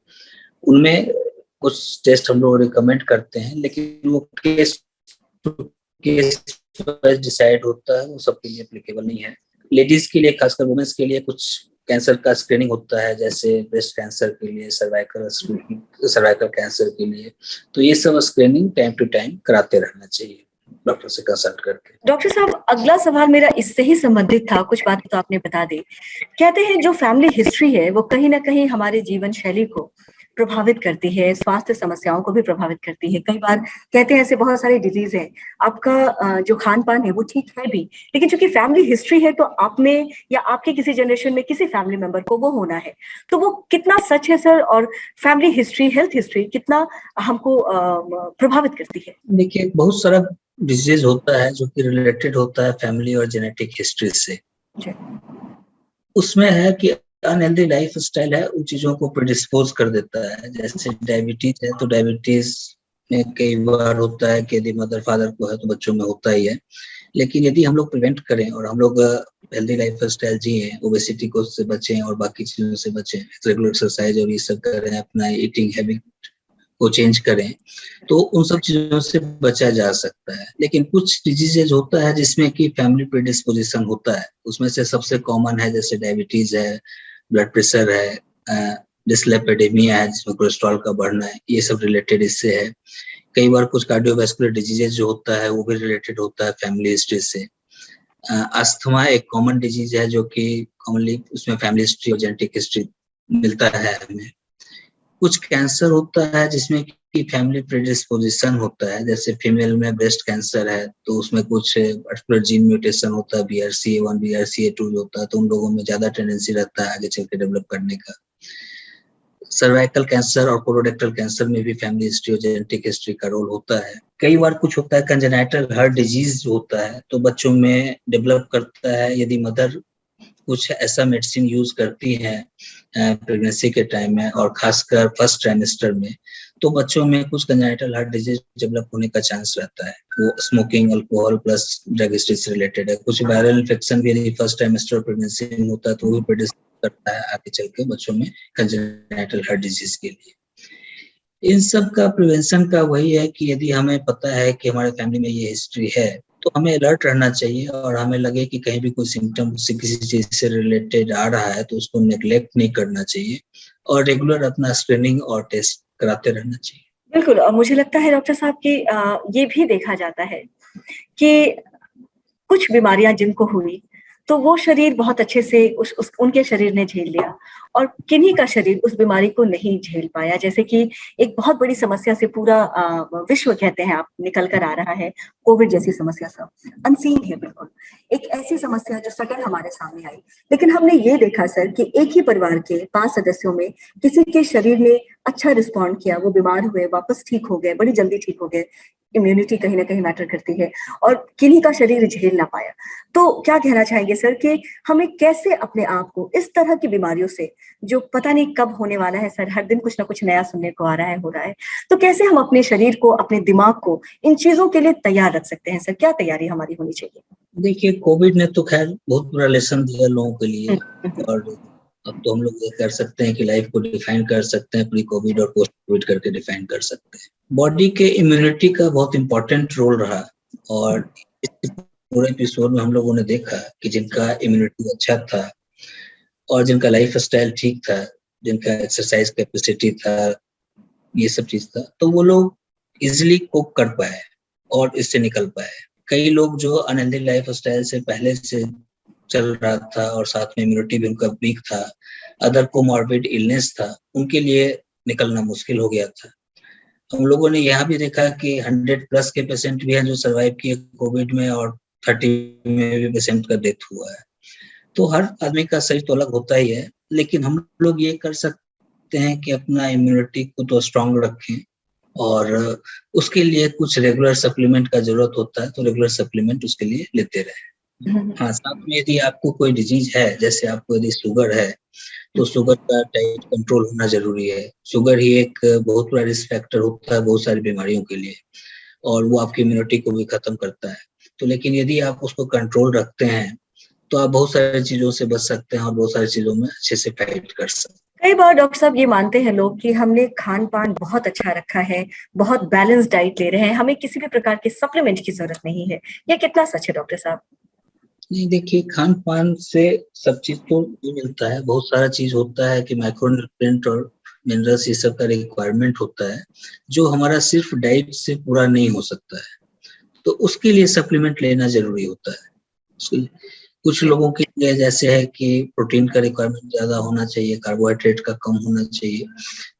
उनमें कुछ टेस्ट हम लोग रिकमेंड करते हैं, लेकिन वो केस डिसाइड होता है, वो सबके लिए एप्लीकेबल नहीं है। लेडीज के लिए, खासकर वुमेन्स के लिए कुछ कैंसर का स्क्रीनिंग होता है, जैसे ब्रेस्ट कैंसर के लिए, सर्वाइकल कैंसर के लिए, तो ये सब स्क्रीनिंग टाइम टू टाइम कराते रहना चाहिए डॉक्टर से कंसल्ट करके। डॉक्टर साहब, अगला सवाल मेरा इससे ही संबंधित था, कुछ बातें तो आपने बता दी। कहते हैं जो फैमिली हिस्ट्री है वो कहीं ना कहीं हमारे जीवन शैली को प्रभावित करती है, स्वास्थ्य समस्याओं को भी प्रभावित करती है। कई बार कहते हैं ऐसे बहुत सारे डिजीज हैं, आपका जो खान पान है वो ठीक है भी, लेकिन चूंकि फैमिली हिस्ट्री है तो आप में या आपके किसी जनरेशन में किसी फैमिली मेंबर को वो होना है, तो वो कितना सच है सर? और फैमिली हिस्ट्री, हेल्थ हिस्ट्री कितना हमको प्रभावित करती है? देखिए, बहुत सारा डिजीज होता है जो कि रिलेटेड होता है फैमिली और जेनेटिक हिस्ट्री से। उसमें है कि अनहेल्दी लाइफ स्टाइल है, उन चीजों को प्रेडिस्पोज कर देता है। जैसे डायबिटीज है, तो डायबिटीज में कई बार होता है कि यदि मदर फादर को है तो बच्चों में होता ही है, लेकिन यदि हम लोग प्रिवेंट करें और हम लोग हेल्दी लाइफ स्टाइल जिए, ओबेसिटी को से बचें और बाकी चीजों से बचें, रेगुलर एक्सरसाइज और ये सब करें, अपना ईटिंग हैबिट को चेंज करें, तो उन सब चीजों से बचा जा सकता है। लेकिन कुछ डिजीजेज होता है जिसमें कि फैमिली प्रेडिस्पोजिशन होता है, उसमें से सबसे कॉमन है जैसे डायबिटीज है, ब्लड प्रेशर है, डिसलिपिडेमिया है जिसमें कोलेस्ट्रॉल का बढ़ना है, ये सब रिलेटेड इससे है। कई बार कुछ कार्डियोवास्कुलर डिजीजेज जो होता है वो भी रिलेटेड होता है फैमिली हिस्ट्री से। अस्थमा एक कॉमन डिजीज है जो कि कॉमनली उसमें फैमिली हिस्ट्री और जेनेटिक हिस्ट्री मिलता है हमें। कुछ कैंसर होता है जिसमें कि फैमिली प्रेडिस्पोजिशन होता है, जैसे फीमेल में ब्रेस्ट कैंसर है तो उसमें कुछ पर्टिकुलर जीन म्यूटेशन होता है, BRCA1 BRCA2 जो होता है, तो उन लोगों में ज्यादा टेंडेंसी रहता है आगे चल के डेवलप करने का। सर्वाइकल कैंसर और कोलोरेक्टल कैंसर में भी फैमिली हिस्ट्री और जेनेटिक हिस्ट्री का रोल होता है। कई बार कुछ होता है कंजेनाइटल हार्ट डिजीज होता है तो बच्चों में डेवलप करता है, यदि मदर कुछ ऐसा मेडिसिन यूज करती है प्रेगनेंसी के टाइम में और खासकर फर्स्ट ट्राइमेस्टर में, तो बच्चों में कुछ कंजेनिटल हार्ट डिजीज डेवलप होने का चांस रहता है। वो smoking, alcohol plus drug history से रिलेटेड है। कुछ वायरल इन्फेक्शन भी यदि फर्स्ट ट्राइमेस्टर प्रेगनेंसी में होता है तो वो प्रेडिस्पोज करता है आगे चल के बच्चों में कंजेनिटल हार्ट डिजीज के लिए। इन सब का प्रिवेंशन का वही है कि यदि हमें पता है कि हमारे फैमिली में ये हिस्ट्री है तो हमें अलर्ट रहना चाहिए, और हमें लगे कि कहीं भी कोई सिम्टम से किसी चीज से रिलेटेड आ रहा है तो उसको नेग्लेक्ट नहीं करना चाहिए और रेगुलर अपना स्क्रीनिंग और टेस्ट कराते रहना चाहिए। बिल्कुल, और मुझे लगता है डॉक्टर साहब कि ये भी देखा जाता है कि कुछ बीमारियां जिनको हुई तो वो शरीर बहुत अच्छे से उनके शरीर ने झेल लिया, और किन्हीं का शरीर उस बीमारी को नहीं झेल पाया। जैसे कि एक बहुत बड़ी समस्या से पूरा विश्व कहते हैं आप निकल कर आ रहा है, कोविड जैसी समस्या सब अनसीन है, बिल्कुल एक ऐसी समस्या जो सडन हमारे सामने आई। लेकिन हमने ये देखा सर कि एक ही परिवार के 5 सदस्यों में किसी के शरीर ने अच्छा रिस्पॉन्ड किया, वो बीमार हुए, वापस ठीक हो गए, बड़ी जल्दी ठीक हो गए। इम्यूनिटी कहीं ना कहीं मैटर करती है, और किन्हीं का शरीर झेल ना पाया। तो क्या कहना चाहेंगे सर कि हमें कैसे अपने आप को इस तरह की बीमारियों से, जो पता नहीं कब होने वाला है सर, हर दिन कुछ ना कुछ नया सुनने को आ रहा है, हो रहा है, तो कैसे हम अपने शरीर को, अपने दिमाग को इन चीजों के लिए तैयार रख सकते हैं सर? क्या तैयारी हमारी होनी चाहिए? देखिए, कोविड ने तो खैर बहुत बुरा लेसन दिया लोगों के लिए, और अब तो हम लोग ये कर सकते हैं कि लाइफ को डिफाइन कर सकते हैं, प्री कोविड और पोस्ट कोविड करके डिफाइन कर सकते हैं। बॉडी के इम्यूनिटी का बहुत इंपॉर्टेंट रोल रहा, और इस पूरे एपिसोड में हम लोगों ने देखा कि जिनका इम्यूनिटी अच्छा था और जिनका लाइफ स्टाइल ठीक था, जिनका एक्सरसाइज कैपेसिटी था, ये सब चीज था, तो वो लोग इजिली कोप कर पाए और इससे निकल पाए। कई लोग जो अनहेल्दी लाइफ स्टाइल से पहले से चल रहा था और साथ में इम्यूनिटी भी उनका वीक था, अदर कोमॉर्बिड इलनेस था, उनके लिए निकलना मुश्किल हो गया था। हम लोगों ने यहाँ भी देखा कि 100+ के पेशेंट भी हैं जो सर्वाइव किए कोविड में, और 30 में भी पेशेंट का डेथ हुआ है। तो हर आदमी का शरीर तो अलग होता ही है, लेकिन हम लोग ये कर सकते हैं कि अपना इम्यूनिटी को तो स्ट्रांग रखें, और उसके लिए कुछ रेगुलर सप्लीमेंट का जरूरत होता है, तो रेगुलर सप्लीमेंट उसके लिए लेते रहे। हाँ, साथ में यदि आपको कोई डिजीज है, जैसे आपको यदि शुगर है, तो शुगर का डाइट कंट्रोल होना जरूरी है। शुगर ही एक बहुत बड़ा रिस्क फैक्टर होता है बहुत सारी बीमारियों के लिए, और वो आपकी इम्यूनिटी को भी खत्म करता है। तो लेकिन यदि आप उसको कंट्रोल रखते हैं तो आप बहुत सारी चीजों से बच सकते हैं और बहुत सारी चीजों में अच्छे से फाइट कर सकते हैं। कई बार डॉक्टर साहब ये मानते हैं लोग कि हमने खान पान बहुत अच्छा रखा है, बहुत बैलेंस डाइट ले रहे हैं, हमें किसी भी प्रकार के सप्लीमेंट की जरूरत नहीं है। ये कितना सच है डॉक्टर साहब? नहीं, देखिए, खान पान से सब चीज तो नहीं मिलता है, बहुत सारा चीज होता है कि माइक्रोन्यूट्रिएंट और मिनरल्स ये सब का रिक्वायरमेंट होता है जो हमारा सिर्फ डाइट से पूरा नहीं हो सकता है, तो उसके लिए सप्लीमेंट लेना जरूरी होता है। कुछ लोगों के लिए जैसे है कि प्रोटीन का रिक्वायरमेंट ज्यादा होना चाहिए, कार्बोहाइड्रेट का कम होना चाहिए,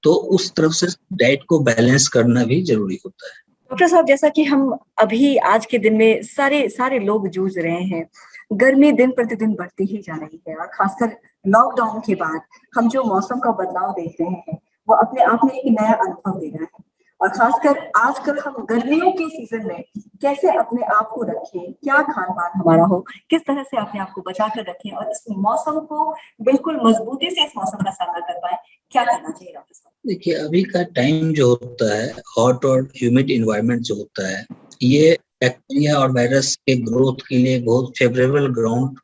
तो उस तरफ से डाइट को बैलेंस करना भी जरूरी होता है। डॉक्टर साहब, जैसा कि हम अभी आज के दिन में सारे लोग जूझ रहे हैं, गर्मी दिन प्रतिदिन बढ़ती ही जा रही है, और खासकर लॉकडाउन के बाद हम जो मौसम का बदलाव देख रहे हैं वो अपने आप में एक नया अनुभव दे रहा है। और खासकर आजकल हम गर्मियों के सीजन में कैसे अपने आप को रखें, क्या खान पान हमारा हो, किस तरह से अपने आप को बचा कर रखें और इस मौसम को बिल्कुल मजबूती से इस मौसम का सामना कर पाए, क्या करना चाहिए डॉक्टर साहब? देखिए, अभी का टाइम जो होता है, हॉट और ह्यूमिड इन्वायरमेंट जो होता है, ये बैक्टीरिया और वायरस के ग्रोथ के लिए बहुत फेवरेबल ग्राउंड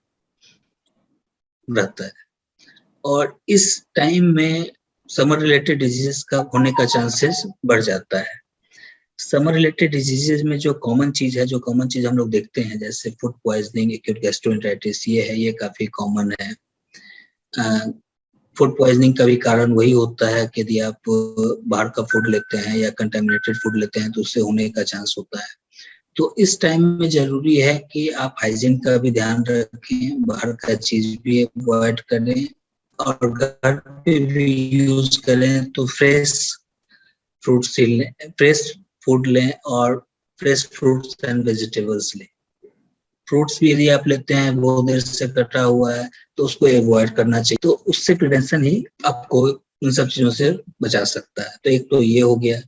रहता है, और इस टाइम में समर रिलेटेड डिजीजेस का होने का चांसेस बढ़ जाता है। समर रिलेटेड डिजीजेस में जो कॉमन चीज हम लोग देखते हैं, जैसे फूड पॉइजनिंग, एक्यूट गैस्ट्रोएंटेराइटिस, ये काफी कॉमन है। फूड पॉइजनिंग का भी कारण वही होता है कि यदि आप बाहर का फूड लेते हैं या कंटामिनेटेड फूड लेते हैं तो उससे होने का चांस होता है। तो इस टाइम में जरूरी है कि आप हाइजीन का भी ध्यान रखें, बाहर का चीज भी अवॉइड करें, और घर पे भी यूज करें तो फ्रेश फूड लें और फ्रेश फ्रूट्स एंड वेजिटेबल्स लें। फ्रूट्स भी यदि आप लेते हैं वो देर से कटा हुआ है तो उसको अवॉइड करना चाहिए, तो उससे प्रिवेंशन ही आपको इन सब चीजों से बचा सकता है। तो एक तो ये हो गया।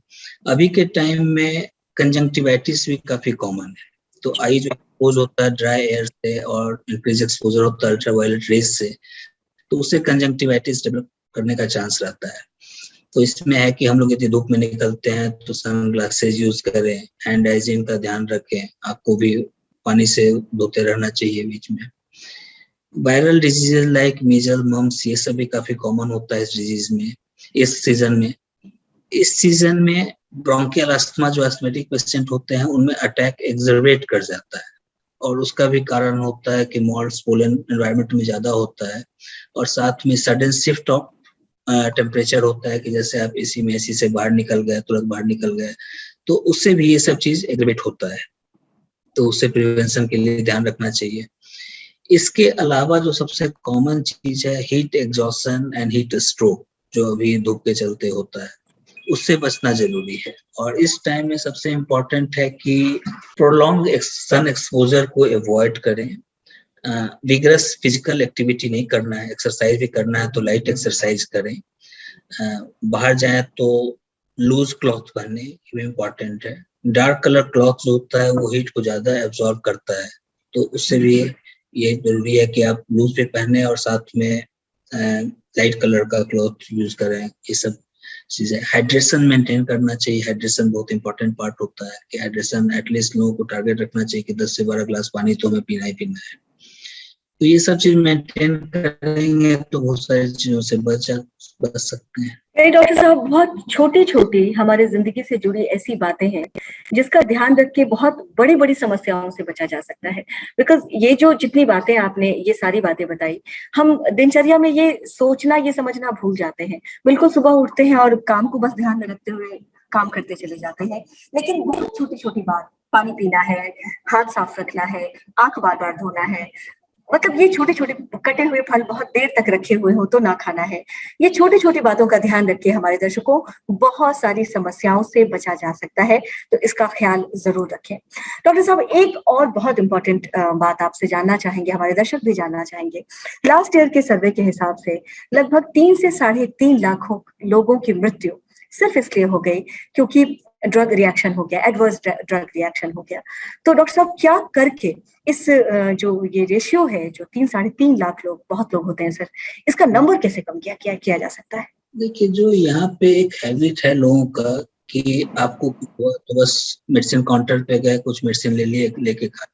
अभी के टाइम में कंजंक्टिवाइटिस भी काफी कॉमन है, तो आई जो एक्सपोज होता है ड्राई एयर से और इंक्रीज एक्सपोजर होता है अल्ट्रावायलेट रेज से, तो उससे कंजंक्टिवाइटिस डेवलप करने का चांस रहता है। तो इसमें है कि हम लोग यदि धूप में निकलते हैं तो सन ग्लासेस यूज करें, हैंड हाइजीन का ध्यान रखें, आपको भी पानी से धोते रहना चाहिए बीच में। वायरल डिजीजेस लाइक मीजल, मम्स, ये सब भी काफी कॉमन होता है इस डिजीज में, इस सीजन में। इस सीजन में ब्रोंकियल अस्थमा जो एस्थमेटिक पेशेंट होते हैं उनमें अटैक एक्सरवेट कर जाता है, और उसका भी कारण होता है कि मॉल्स पोलन एनवायरनमेंट में ज्यादा होता है, और साथ में सडन शिफ्ट ऑफ टेम्परेचर होता है कि जैसे आप एसी से बाहर निकल गए, तुरंत बाहर निकल गए, तो उससे भी ये सब चीज एग्रीवेट होता है, तो उससे प्रिवेंशन के लिए ध्यान रखना चाहिए। इसके अलावा जो सबसे कॉमन चीज है heat exhaustion and heat stroke, जो अभी धूप के चलते होता है, उससे बचना जरूरी है। और इस टाइम में सबसे इम्पोर्टेंट है कि प्रोलॉन्ग सन एक्सपोजर को अवॉइड करें, विगरस फिजिकल एक्टिविटी नहीं करना है, एक्सरसाइज भी करना है तो लाइट एक्सरसाइज करें, बाहर जाए तो लूज क्लॉथ पहने, ये भी इम्पोर्टेंट है। डार्क कलर क्लॉथ जो होता है वो हीट को ज्यादा एब्जॉर्ब करता है, तो उससे भी ये जरूरी है कि आप लूज भी पहने और साथ में लाइट कलर का क्लॉथ यूज करें। ये सब चीजें, हाइड्रेशन मेंटेन करना चाहिए, हाइड्रेशन बहुत इंपॉर्टेंट पार्ट होता है कि हाइड्रेशन एटलीस्ट लोगों को टारगेट रखना चाहिए कि 10 से 12 ग्लास पानी तो हमें पीना ही पीना है। तो ये सब चीज मेंटेन करेंगे तो बहुत सारी चीजों से बच सकते हैं। नहीं डॉक्टर साहब, बहुत छोटी छोटी हमारे जिंदगी से जुड़ी ऐसी बातें हैं जिसका ध्यान रख के बहुत बड़ी बड़ी समस्याओं से बचा जा सकता है। बिकॉज ये जो जितनी बातें आपने ये सारी बातें बताई, हम दिनचर्या में ये सोचना ये समझना भूल जाते हैं। बिल्कुल सुबह उठते हैं और काम को बस ध्यान में रखते हुए काम करते चले जाते हैं, लेकिन बहुत छोटी छोटी बात, पानी पीना है, हाथ साफ रखना है, आंख बार बार धोना है, मतलब ये छोटे छोटे, कटे हुए फल बहुत देर तक रखे हुए हो तो ना खाना है, ये छोटी छोटी बातों का ध्यान रख के हमारे दर्शकों बहुत सारी समस्याओं से बचा जा सकता है, तो इसका ख्याल जरूर रखें। डॉक्टर साहब, एक और बहुत इंपॉर्टेंट बात आपसे जानना चाहेंगे, हमारे दर्शक भी जानना चाहेंगे। लास्ट ईयर के सर्वे के हिसाब से लगभग 3 से 3.5 लाख लोगों की मृत्यु सिर्फ इसलिए हो गई क्योंकि ड्रग रिएक्शन हो गया, एडवर्स ड्रग रिएक्शन हो गया। तो डॉक्टर साहब, क्या करके इस जो ये रेशियो है, जो 3-3.5 लाख लोग, बहुत लोग होते हैं सर, इसका नंबर कैसे कम किया जा सकता है? देखिए, जो यहाँ पे एक हैबिट है लोगों का कि आपको तो बस मेडिसिन काउंटर पे गए, कुछ मेडिसिन ले लिए, लेके खा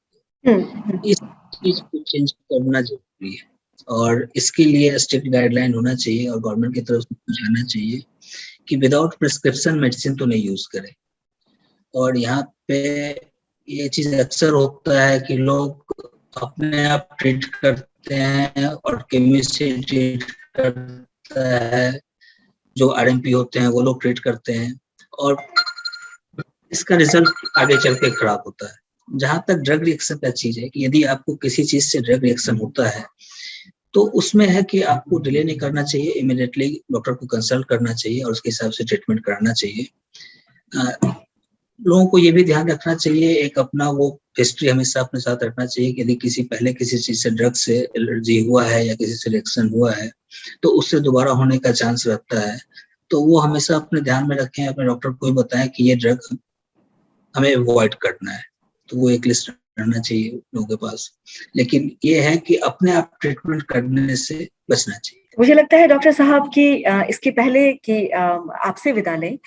लिए, इस चीज को चेंज करना जरूरी है, और इसके लिए स्ट्रिक्ट गाइडलाइन होना चाहिए और गवर्नमेंट की तरफ से समझाना चाहिए कि विदाउट प्रिस्क्रिप्शन मेडिसिन तो नहीं यूज करें। और यहाँ पे ये चीज अक्सर होता है कि लोग अपने आप ट्रीट करते हैं और केमिस्ट से ट्रीट करता है, जो आरएमपी होते हैं वो लोग ट्रीट करते हैं, और इसका रिजल्ट आगे चल के खराब होता है। जहां तक ड्रग रिएक्शन का चीज है कि यदि आपको किसी चीज से ड्रग रिएक्शन होता है तो उसमें है कि आपको डिले नहीं करना चाहिए, इमीडिएटली डॉक्टर को कंसल्ट करना चाहिए और उसके हिसाब से ट्रीटमेंट कराना चाहिए। लोगों को ये भी ध्यान रखना चाहिए, एक अपना वो हिस्ट्री हमेशा अपने साथ रखना चाहिए कि यदि पहले किसी चीज से ड्रग से एलर्जी हुआ है या किसी से रिएक्शन हुआ है तो उससे दोबारा होने का चांस रहता है, तो वो हमेशा अपने ध्यान में रखें, अपने डॉक्टर को भी बताएं कि ये ड्रग हमें अवॉइड करना है, तो वो एक लिस्ट रहना चाहिए लोगों के पास। लेकिन ये है कि अपने आप ट्रीटमेंट करने से बचना चाहिए। मुझे लगता है डॉक्टर साहब कि इसके पहले कि आपसे विदा लें,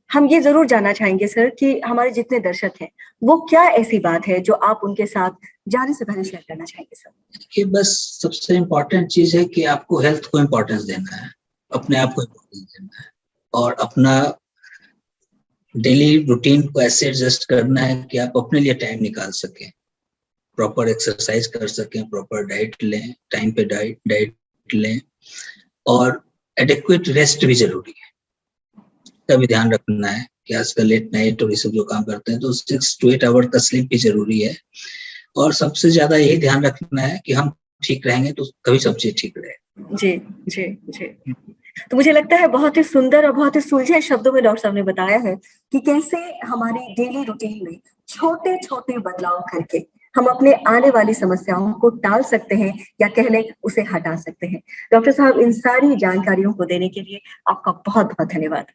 हम ये जरूर जानना चाहेंगे सर कि हमारे जितने दर्शक हैं वो क्या ऐसी बात है जो आप उनके साथ जाने से पहले शेयर करना चाहेंगे सर? कि बस सबसे इम्पोर्टेंट चीज है कि आपको हेल्थ को इम्पोर्टेंस देना है, अपने आप को इम्पोर्टेंस देना है, और अपना डेली रूटीन को ऐसे एडजस्ट करना है कि आप अपने लिए टाइम निकाल सकें, प्रॉपर एक्सरसाइज कर सकें, प्रॉपर डाइट लें, टाइम पे डाइट लें, और एडिक्वेट रेस्ट भी जरूरी है। इसका भी ध्यान रखना है कि आजकल लेट नाइट और ये सब जो काम करते हैं, तो 6 to 8 आवर का स्लीप भी जरूरी है। और सबसे ज्यादा यही ध्यान रखना है कि हम ठीक रहेंगे तो कभी सब चीज ठीक रहे। जी जी जी। तो मुझे लगता है बहुत ही सुंदर और बहुत ही सुलझे शब्दों में डॉक्टर साहब ने बताया है कि कैसे हमारी डेली रूटीन में छोटे छोटे बदलाव करके हम अपने आने वाली समस्याओं को टाल सकते हैं या कह लें उसे हटा सकते हैं। डॉक्टर साहब, इन सारी जानकारियों को देने के लिए आपका बहुत बहुत धन्यवाद।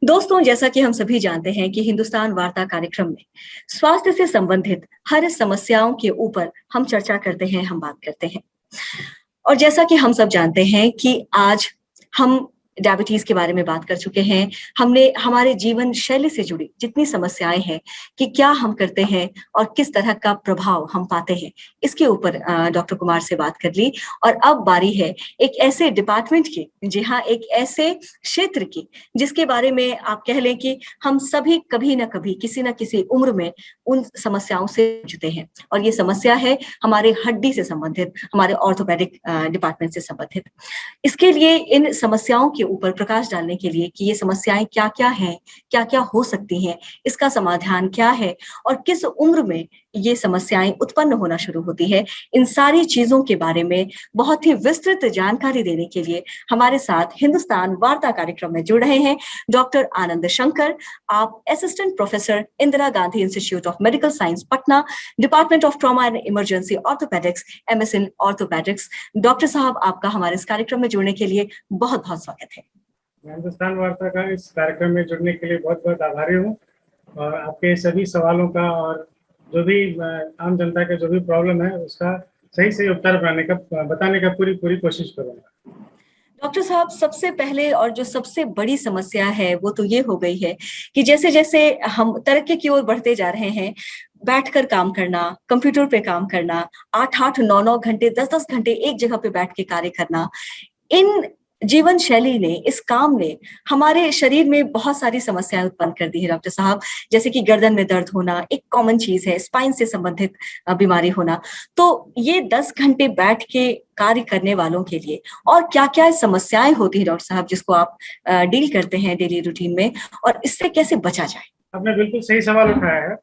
दोस्तों, जैसा कि हम सभी जानते हैं कि हिंदुस्तान वार्ता कार्यक्रम में स्वास्थ्य से संबंधित हर समस्याओं के ऊपर हम चर्चा करते हैं, हम बात करते हैं। और जैसा कि हम सब जानते हैं कि आज हम डायबिटीज के बारे में बात कर चुके हैं, हमने हमारे जीवन शैली से जुड़ी जितनी समस्याएं हैं कि क्या हम करते हैं और किस तरह का प्रभाव हम पाते हैं, इसके ऊपर डॉक्टर कुमार से बात कर ली। और अब बारी है एक ऐसे डिपार्टमेंट की, जी हाँ, एक ऐसे क्षेत्र की जिसके बारे में आप कह लें कि हम सभी कभी ना कभी किसी न किसी उम्र में उन समस्याओं से जुड़ते हैं। और ये समस्या है हमारे हड्डी से संबंधित, हमारे ऑर्थोपेडिक डिपार्टमेंट से संबंधित। इसके लिए इन समस्याओं के ऊपर प्रकाश डालने के लिए कि ये समस्याएं क्या क्या हैं, क्या क्या हो सकती हैं, इसका समाधान क्या है और किस उम्र में ये समस्याएं उत्पन्न होना शुरू होती है, इन सारी चीजों के बारे में बहुत ही विस्तृत जानकारी देने के लिए हमारे साथ हिंदुस्तान वार्ता कार्यक्रम में जुड़ रहे हैं डॉक्टर आनंद शंकर। आप assistant professor, Indira Gandhi institute of medical science, Patna, department of trauma and emergency orthopaedics, MS in orthopaedics. Doctor साहब, आपका हमारे इस कार्यक्रम में जुड़ने के लिए बहुत बहुत स्वागत है। हिंदुस्तान वार्ता का इस कार्यक्रम में जुड़ने के लिए बहुत बहुत आभारी हूँ और आपके सभी सवालों का और जो भी आम जनता के जो भी प्रॉब्लम है उसका सही सही उत्तर बताने का पूरी कोशिश करूँगा। डॉक्टर साहब, सबसे पहले और जो सबसे बड़ी समस्या है वो तो ये हो गई है कि जैसे जैसे हम तरक्की की ओर बढ़ते जा रहे हैं, बैठकर काम करना, कंप्यूटर पे काम करना, 8-8, 9-9 घंटे, 10-10 घंटे एक जगह पे बैठ के कार्य करना, इन जीवन शैली ने, इस काम ने हमारे शरीर में बहुत सारी समस्याएं उत्पन्न कर दी है डॉक्टर साहब। जैसे कि गर्दन में दर्द होना एक कॉमन चीज है, स्पाइन से संबंधित बीमारी होना। तो ये 10 घंटे बैठ के कार्य करने वालों के लिए और क्या क्या समस्याएं होती है डॉक्टर साहब जिसको आप डील करते हैं डेली रूटीन में, और इससे कैसे बचा जाए? आपने बिल्कुल सही सवाल उठाया है।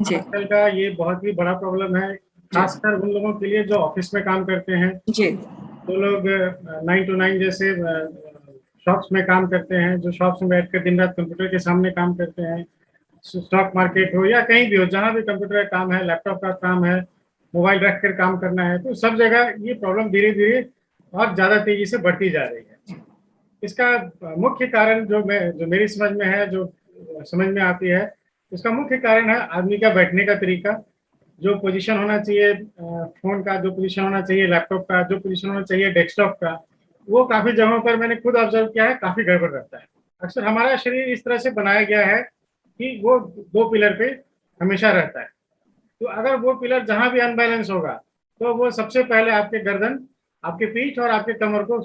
जी। आजकल का ये बहुत ही बड़ा प्रॉब्लम है, खासकर उन लोगों के लिए जो ऑफिस में काम करते हैं। जी। तो लोग 9 to 9 जैसे शॉप्स में काम करते हैं, जो शॉप्स में बैठकर दिन रात कंप्यूटर के सामने काम करते हैं, स्टॉक मार्केट हो या कहीं भी हो, जहाँ भी कंप्यूटर का काम है, लैपटॉप का काम है, मोबाइल रख कर काम करना है, तो सब जगह ये प्रॉब्लम धीरे धीरे और ज़्यादा तेजी से बढ़ती जा रही है। इसका मुख्य कारण जो मेरी समझ में है, जो समझ में आती है, उसका मुख्य कारण है आदमी का बैठने का तरीका। जो पोजीशन होना चाहिए फोन का, जो पोजीशन होना चाहिए लैपटॉप का, जो पोजीशन होना चाहिए डेस्कटॉप का, वो काफ़ी जगहों पर मैंने खुद ऑब्जर्व किया है, काफ़ी गड़बड़ रहता है। अक्सर हमारा शरीर इस तरह से बनाया गया है कि वो 2 पिलर पे हमेशा रहता है। तो अगर वो पिलर जहाँ भी अनबैलेंस होगा तो वो सबसे पहले आपके गर्दन, आपके पीठ और आपके कमर को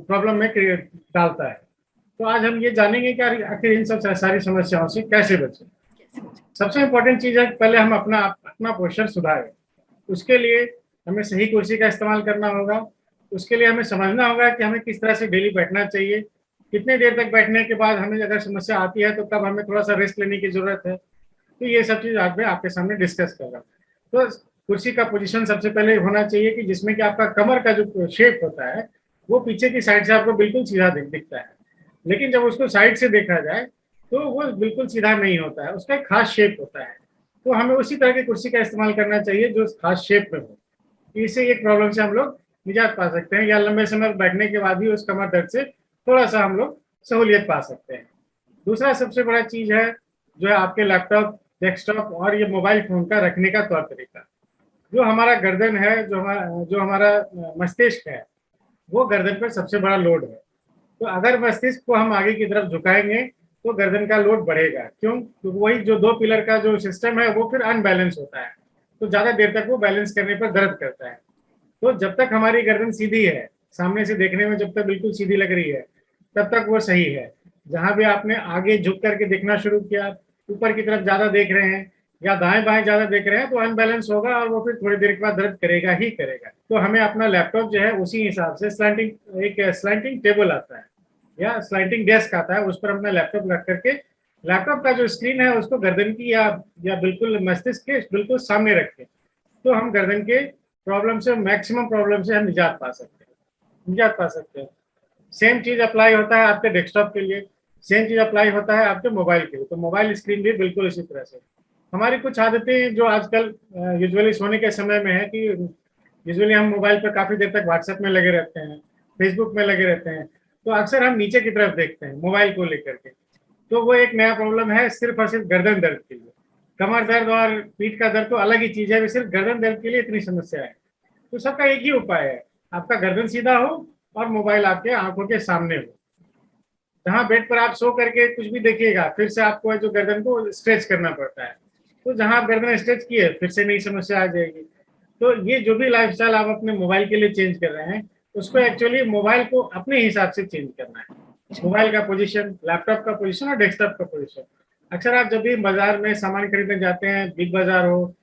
प्रॉब्लम में डालता है। तो आज हम ये जानेंगे कि आखिर इन सब सारी समस्याओं से कैसे बचें। सबसे इम्पोर्टेंट चीज़ है पहले हम अपना पोस्चर सुधारें। उसके लिए हमें सही कुर्सी का इस्तेमाल करना होगा। उसके लिए हमें समझना होगा कि हमें किस तरह से डेली बैठना चाहिए, कितने देर तक बैठने के बाद हमें अगर समस्या आती है तो कब हमें थोड़ा सा रेस्ट लेने की जरूरत है। तो ये सब चीज़ आज मैं आपके सामने डिस्कस कर रहा हूँ। तो कुर्सी का पोजीशन सबसे पहले होना चाहिए कि जिसमें कि आपका कमर का जो शेप होता है वो पीछे की साइड से आपको बिल्कुल सीधा दिखता है, लेकिन जब उसको साइड से देखा जाए तो वो बिल्कुल सीधा नहीं होता है, उसका एक खास शेप होता है। तो हमें उसी तरह की कुर्सी का इस्तेमाल करना चाहिए जो खास शेप में हो। इससे एक प्रॉब्लम से हम लोग निजात पा सकते हैं, या लंबे समय बैठने के बाद भी उस कमर दर्द से थोड़ा सा हम लोग सहूलियत पा सकते हैं। दूसरा सबसे बड़ा चीज़ है जो है आपके लैपटॉप, डेस्कटॉप और ये मोबाइल फ़ोन का रखने का तौर तरीका। जो हमारा गर्दन है, जो हमारा मस्तिष्क है, वो गर्दन पर सबसे बड़ा लोड है। तो अगर मस्तिष्क को हम आगे की तरफ झुकाएंगे तो गर्दन का लोड बढ़ेगा। क्यों? तो वही जो 2 पिलर का जो सिस्टम है वो फिर अनबैलेंस होता है, तो ज़्यादा देर तक वो बैलेंस करने पर दर्द करता है। तो जब तक हमारी गर्दन सीधी है, सामने से देखने में जब तक बिल्कुल सीधी लग रही है, तब तक वो सही है। जहाँ भी आपने आगे झुक करके देखना शुरू किया, ऊपर की तरफ ज़्यादा देख रहे हैं या दाएं बाएं ज़्यादा देख रहे हैं, तो अनबैलेंस होगा और वो फिर थोड़ी देर के बाद दर्द करेगा ही करेगा। तो हमें अपना लैपटॉप जो है उसी हिसाब से स्लैंटिंग टेबल आता है या स्लाइडिंग डेस्क आता है, उस पर अपना लैपटॉप रख करके लैपटॉप का जो स्क्रीन है उसको गर्दन की या बिल्कुल मस्तिष्क के बिल्कुल सामने रखें, तो हम गर्दन के प्रॉब्लम से, मैक्सिमम प्रॉब्लम से हम निजात पा सकते हैं। सेम चीज अप्लाई होता है आपके डेस्कटॉप के लिए, सेम चीज अप्लाई होता है आपके मोबाइल के लिए। तो मोबाइल स्क्रीन भी बिल्कुल इसी तरह से। हमारी कुछ आदतें जो आजकल यूजुअली सोने के समय में है कि यूजुअली हम मोबाइल पर काफी देर तक व्हाट्सएप में लगे रहते हैं, फेसबुक में लगे रहते हैं, तो अक्सर हम नीचे की तरफ देखते हैं मोबाइल को लेकर के। तो वो एक नया प्रॉब्लम है सिर्फ और सिर्फ गर्दन दर्द के लिए। कमर दर्द और पीठ का दर्द तो अलग ही चीज है, सिर्फ गर्दन दर्द के लिए इतनी समस्या है। तो सबका एक ही उपाय है, आपका गर्दन सीधा हो और मोबाइल आपके आंखों के सामने हो। जहां बेड पर आप सो करके कुछ भी देखिएगा, फिर से आपको जो गर्दन को स्ट्रेच करना पड़ता है, तो जहां आप गर्दन स्ट्रेच किए फिर से नई समस्या आ जाएगी। तो ये जो भी लाइफस्टाइल आप अपने मोबाइल के लिए चेंज कर रहे हैं, उसको एक्चुअली मोबाइल को अपने हिसाब से चेंज करना है। मोबाइल का पोजीशन, लैपटॉप का पोजीशन और डेस्कटॉप का पोजीशन। अक्सर आप जब भी बाजार में सामान खरीदने जाते हैं, बिग बाजार हो,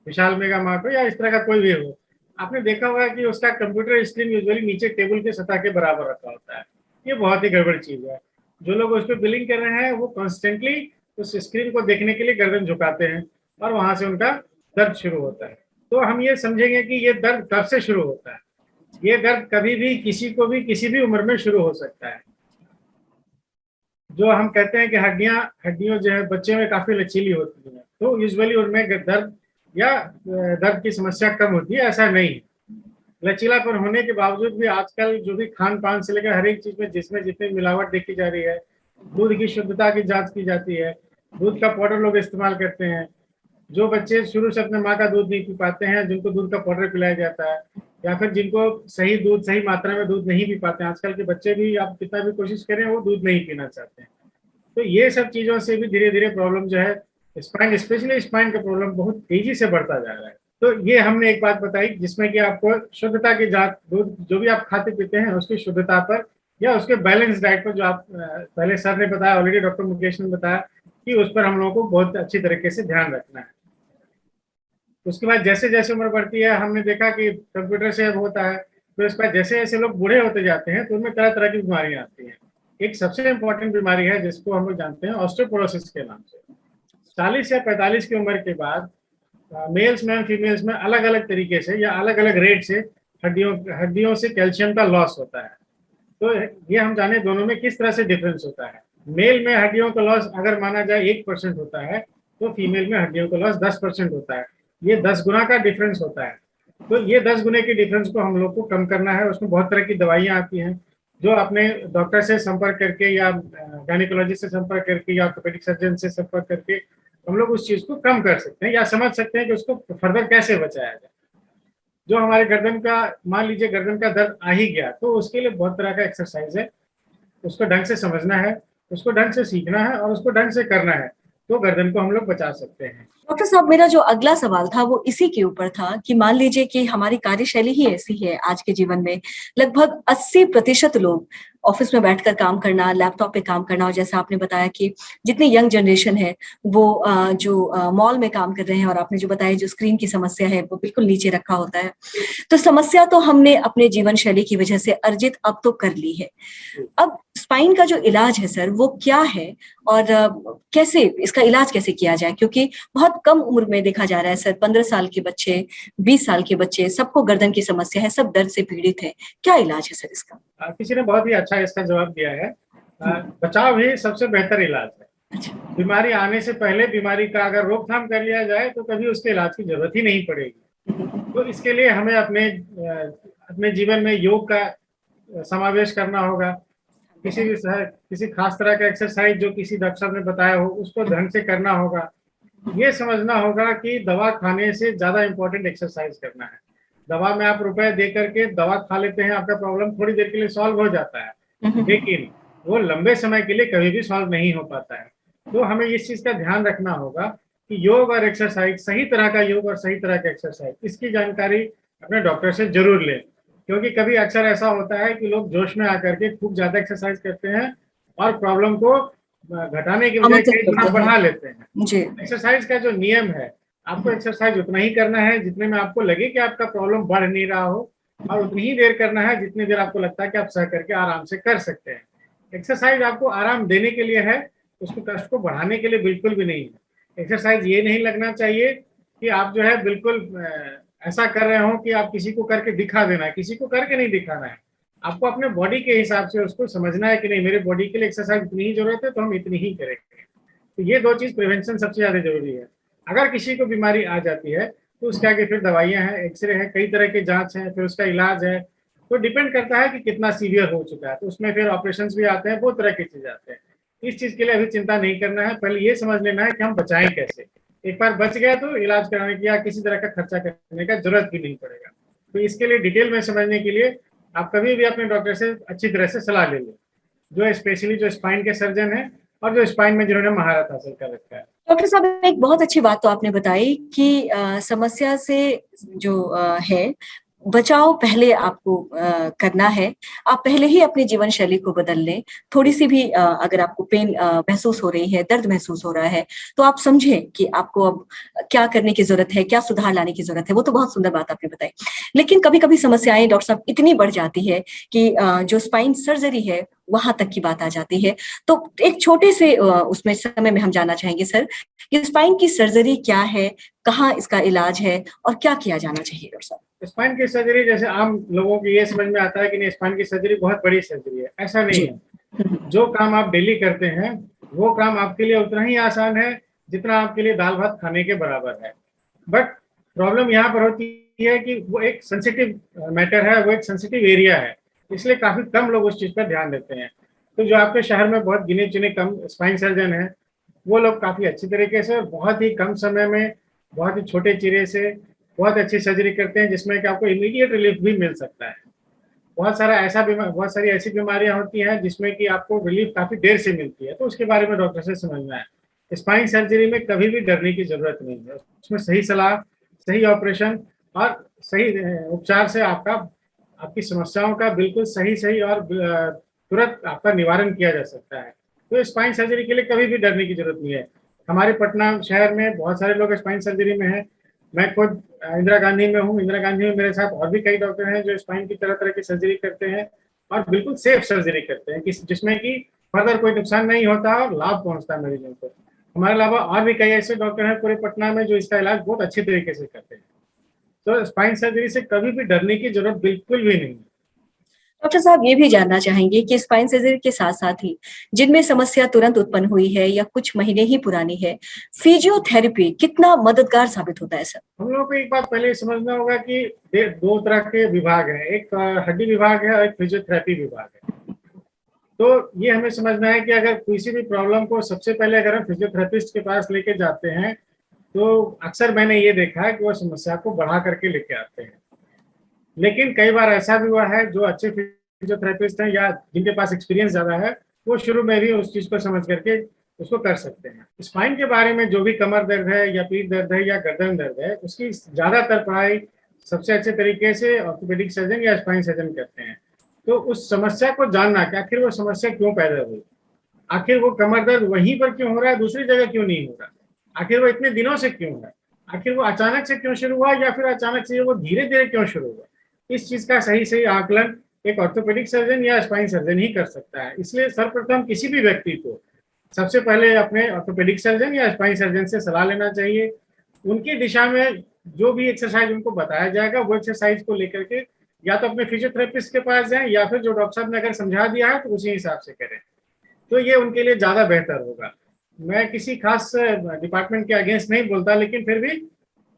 विशाल मेगा मार्ट हो या इस तरह का कोई भी हो, आपने देखा होगा कि उसका कंप्यूटर स्क्रीन यूजुअली नीचे टेबल के सतह के बराबर रखा होता है। ये बहुत ही गड़बड़ चीज है। जो लोग उस पर बिलिंग कर रहे हैं वो कॉन्स्टेंटली उस स्क्रीन को देखने के लिए गर्दन झुकाते हैं और वहां से उनका दर्द शुरू होता है। तो हम ये समझेंगे कि ये दर्द कब से शुरू होता है। ये दर्द कभी भी किसी को भी किसी भी उम्र में शुरू हो सकता है। जो हम कहते हैं कि हड्डियों जो है बच्चे में काफी लचीली होती है, तो यूजुअली उनमें दर्द की समस्या कम होती है, ऐसा नहीं है। लचीलापन होने के बावजूद भी आजकल जो भी खान पान से लेकर हर एक चीज में जिसमें जितनी मिलावट देखी जा रही है, दूध की शुद्धता की जांच की जाती है, दूध का पाउडर लोग इस्तेमाल करते हैं। जो बच्चे शुरू से अपने माँ का दूध नहीं पी पाते हैं, जिनको दूध का पाउडर पिलाया जाता है, या फिर जिनको सही दूध सही मात्रा में दूध नहीं पी पाते हैं, आजकल के बच्चे भी आप कितना भी कोशिश करें वो दूध नहीं पीना चाहते हैं। तो ये सब चीजों से भी धीरे धीरे प्रॉब्लम जो है स्पाइन, स्पेशली स्पाइन का प्रॉब्लम बहुत तेजी से बढ़ता जा रहा है। तो ये हमने एक बात बताई जिसमें कि आपको शुद्धता की जांच, दूध जो भी आप खाते पीते हैं उसकी शुद्धता पर या उसके बैलेंस डाइट पर, जो आप पहले सर ने बताया, ऑलरेडी डॉक्टर मुकेश ने बताया कि उस पर हम लोगों को बहुत अच्छी तरीके से ध्यान रखना है। उसके बाद जैसे जैसे उम्र बढ़ती है, हमने देखा कि कंप्यूटर से अब होता है, तो इसके बाद जैसे जैसे लोग बूढ़े होते जाते हैं तो उनमें तरह तरह की बीमारियां आती हैं। एक सबसे इम्पोर्टेंट बीमारी है जिसको हम लोग जानते हैं ऑस्टियोपोरोसिस के नाम से। 40 या 45 की उम्र के बाद मेल्स में फीमेल्स में अलग अलग तरीके से या अलग अलग रेट से हड्डियों से कैल्शियम का लॉस होता है। तो ये हम जाने दोनों में किस तरह से डिफरेंस होता है। मेल में हड्डियों का लॉस अगर माना जाए 1% होता है, तो फीमेल में हड्डियों का लॉस 10% होता है। ये 10 गुना का डिफरेंस होता है। तो ये 10 गुने के डिफरेंस को हम लोग को कम करना है। उसमें बहुत तरह की दवाइयाँ आती हैं जो अपने डॉक्टर से संपर्क करके या गायनिकोलॉजिस्ट से संपर्क करके या ऑर्थोपेडिक सर्जन से संपर्क करके हम लोग उस चीज को कम कर सकते हैं या समझ सकते हैं कि उसको फर्दर कैसे बचाया जाए। जो हमारे गर्दन का, मान लीजिए गर्दन का दर्द आ ही गया, तो उसके लिए बहुत तरह का एक्सरसाइज है। उसको ढंग से समझना है, उसको ढंग से सीखना है और उसको ढंग से करना है, तो गर्दन को हम लोग बचा सकते हैं। डॉक्टर साहब, मेरा जो अगला सवाल था वो इसी के ऊपर था कि मान लीजिए कि हमारी कार्यशैली ही ऐसी है आज के जीवन में, लगभग 80% लोग ऑफिस में बैठकर काम करना, लैपटॉप पे काम करना, और जैसा आपने बताया कि जितनी यंग जनरेशन है वो जो मॉल में काम कर रहे हैं, और आपने जो बताया जो स्क्रीन की समस्या है वो बिल्कुल नीचे रखा होता है। तो समस्या तो हमने अपने जीवन शैली की वजह से अर्जित अब तो कर ली है। अब स्पाइन का जो इलाज है सर वो क्या है और कैसे इसका इलाज कैसे किया जाए, क्योंकि बहुत कम उम्र में देखा जा रहा है सर, 15 साल के बच्चे, 20 साल के बच्चे, सबको गर्दन की समस्या है, सब दर्द से पीड़ित है। क्या इलाज है सर इसका? किसी ने बहुत ही अच्छा इसका जवाब दिया है। बचाव ही सबसे बेहतर इलाज है। अच्छा। बीमारी आने से पहले बीमारी का अगर रोकथाम कर लिया जाए तो कभी उसके इलाज की जरूरत ही नहीं पड़ेगी। तो इसके लिए हमें अपने जीवन में योग का समावेश करना होगा। किसी खास तरह का एक्सरसाइज जो किसी डॉक्टर ने बताया हो उसको ढंग से करना होगा। ये समझना होगा कि दवा खाने से ज्यादा इम्पोर्टेंट एक्सरसाइज करना है। दवा में आप रुपए दे करके दवा खा लेते हैं, आपका प्रॉब्लम थोड़ी देर के लिए सॉल्व हो जाता है, लेकिन वो लंबे समय के लिए कभी भी सॉल्व नहीं हो पाता है। तो हमें इस चीज का ध्यान रखना होगा कि योग और एक्सरसाइज, सही तरह का योग और सही तरह का एक्सरसाइज, इसकी जानकारी अपने डॉक्टर से जरूर लें। क्योंकि कभी अक्सर ऐसा होता है कि लोग जोश में आकर के खूब ज्यादा एक्सरसाइज करते हैं और प्रॉब्लम को घटाने की बजाय कई गुना बढ़ा लेते हैं। एक्सरसाइज का जो नियम है, आपको एक्सरसाइज उतना ही करना है जितने में आपको लगे कि आपका प्रॉब्लम बढ़ नहीं रहा हो, और उतनी ही देर करना है जितनी देर आपको लगता है कि आप सह करके आराम से कर सकते हैं। एक्सरसाइज आपको आराम देने के लिए है, उसको कष्ट को बढ़ाने के लिए बिल्कुल भी नहीं है। एक्सरसाइज ये नहीं लगना चाहिए कि आप जो है बिल्कुल ऐसा कर रहे हो कि आप किसी को करके दिखा देना है, किसी को करके नहीं दिखाना है। आपको अपने बॉडी के हिसाब से उसको समझना है कि नहीं, मेरे बॉडी के लिए एक्सरसाइज इतनी ही जरूरत है तो हम इतनी ही करेंगे। तो ये दो चीज प्रिवेंशन सबसे ज्यादा जरूरी है। अगर किसी को बीमारी आ जाती है तो उसके आगे फिर दवाइयां हैं, एक्सरे है, कई तरह के जांच हैं, फिर उसका इलाज है। तो डिपेंड करता है कि कितना सीवियर हो चुका है, तो उसमें फिर ऑपरेशन भी आते हैं, बहुत तरह की चीज आते हैं। इस चीज के लिए अभी चिंता नहीं करना है, पहले ये समझ लेना है कि हम बचाएं कैसे। एक बार बच गया तो इलाज कराने की या किसी तरह का खर्चा करने का जरूरत भी नहीं पड़ेगा। तो इसके लिए डिटेल में समझने के लिए आप कभी भी अपने डॉक्टर से अच्छी तरह से सलाह ले लें, जो स्पेशली जो स्पाइन के सर्जन है और जो स्पाइन में जिन्होंने महारत हासिल कर रखा है। डॉक्टर साहब, एक बहुत अच्छी बात तो आपने बताई कि समस्या से जो है बचाव पहले आपको करना है। आप पहले ही अपनी जीवन शैली को बदल लें। थोड़ी सी भी अगर आपको पेन महसूस हो रही है, दर्द महसूस हो रहा है, तो आप समझें कि आपको अब क्या करने की जरूरत है, क्या सुधार लाने की जरूरत है। वो तो बहुत सुंदर बात आपने बताई। लेकिन कभी कभी समस्याएं डॉक्टर साहब इतनी बढ़ जाती है कि जो स्पाइन सर्जरी है वहां तक की बात आ जाती है। तो एक छोटे से उसमें समय में हम जानना चाहेंगे सर कि स्पाइन की सर्जरी क्या है, कहाँ इसका इलाज है और क्या किया जाना चाहिए डॉक्टर साहब? स्पाइन की सर्जरी जैसे आम लोगों को ये समझ में आता है कि नहीं, स्पाइन की सर्जरी बहुत बड़ी सर्जरी है। ऐसा नहीं है। जो काम आप डेली करते हैं वो काम आपके लिए उतना ही आसान है जितना आपके लिए दाल भात खाने के बराबर है। बट प्रॉब्लम यहाँ पर होती है कि वो एक सेंसिटिव मैटर है, वो एक सेंसिटिव एरिया है, इसलिए काफी कम लोग उस चीज पर ध्यान देते हैं। तो जो आपके शहर में बहुत गिने चुने कम स्पाइन सर्जन है, वो लोग काफी अच्छी तरीके से और बहुत ही कम समय में बहुत ही छोटे चीरे से बहुत अच्छी सर्जरी करते हैं, जिसमें कि आपको इमीडिएट रिलीफ भी मिल सकता है। बहुत सारी ऐसी बीमारियां होती हैं जिसमें कि आपको रिलीफ काफी देर से मिलती है, तो उसके बारे में डॉक्टर से समझना है। स्पाइन सर्जरी में कभी भी डरने की जरूरत नहीं है। उसमें सही सलाह, सही ऑपरेशन और सही उपचार से आपकी समस्याओं का बिल्कुल सही और तुरंत आपका निवारण किया जा सकता है। तो स्पाइन सर्जरी के लिए कभी भी डरने की जरूरत नहीं है। हमारे पटना शहर में बहुत सारे लोग स्पाइन सर्जरी में हैं। मैं खुद इंदिरा गांधी में हूँ। इंदिरा गांधी में मेरे साथ और भी कई डॉक्टर हैं जो स्पाइन की तरह तरह की सर्जरी करते हैं और बिल्कुल सेफ सर्जरी करते हैं, जिसमें कि फर्दर कोई नुकसान नहीं होता और लाभ पहुंचता है मरीजों को। हमारे अलावा और भी कई ऐसे डॉक्टर हैं पूरे पटना में जो इसका इलाज बहुत अच्छे तरीके से करते हैं। तो स्पाइन सर्जरी से कभी भी डरने की जरूरत बिल्कुल भी नहीं है। डॉक्टर साहब, ये भी जानना चाहेंगे कि स्पाइन सर्जरी के साथ साथ ही जिनमें समस्या तुरंत उत्पन्न हुई है या कुछ महीने ही पुरानी है, फिजियोथेरेपी कितना मददगार साबित होता है सर? हम लोगों को एक बात पहले समझना होगा कि दो तरह के विभाग हैं, एक हड्डी विभाग है और एक फिजियोथेरेपी विभाग है। तो ये हमें समझना है कि अगर किसी भी प्रॉब्लम को सबसे पहले अगर हम फिजियोथेरेपिस्ट के पास लेके जाते हैं तो अक्सर मैंने ये देखा है कि वो समस्या को बढ़ा करके लेके आते हैं। लेकिन कई बार ऐसा भी हुआ है जो अच्छे फिजियोथेरेपिस्ट हैं या जिनके पास एक्सपीरियंस ज्यादा है, वो शुरू में भी उस चीज को समझ करके उसको कर सकते हैं। स्पाइन के बारे में जो भी कमर दर्द है या पीठ दर्द है या गर्दन दर्द है, उसकी ज्यादातर पढ़ाई सबसे अच्छे तरीके से ऑर्थोपेडिक सर्जन या स्पाइन सर्जन करते हैं। तो उस समस्या को जानना कि आखिर वो समस्या क्यों पैदा हुई, आखिर वो कमर दर्द वहीं पर क्यों हो रहा है, दूसरी जगह क्यों नहीं हो रहा, आखिर वो इतने दिनों से क्यों है, आखिर वो अचानक से क्यों शुरू हुआ या फिर अचानक से वो धीरे धीरे क्यों शुरू हुआ। इस चीज का सही आकलन एक ऑर्थोपेडिक सर्जन या स्पाइन सर्जन ही कर सकता है। इसलिए सर्वप्रथम किसी भी व्यक्ति को सबसे पहले अपने ऑर्थोपेडिक सर्जन या स्पाइन सर्जन से सलाह लेना चाहिए। उनकी दिशा में जो भी एक्सरसाइज उनको बताया जाएगा वो एक्सरसाइज को लेकर के या तो अपने फिजियोथेरेपिस्ट के पास जाएं या फिर जो डॉक्टर साहब ने अगर समझा दिया है तो उसी हिसाब से करें, तो ये उनके लिए ज्यादा बेहतर होगा। मैं किसी खास डिपार्टमेंट के अगेंस्ट नहीं बोलता, लेकिन फिर भी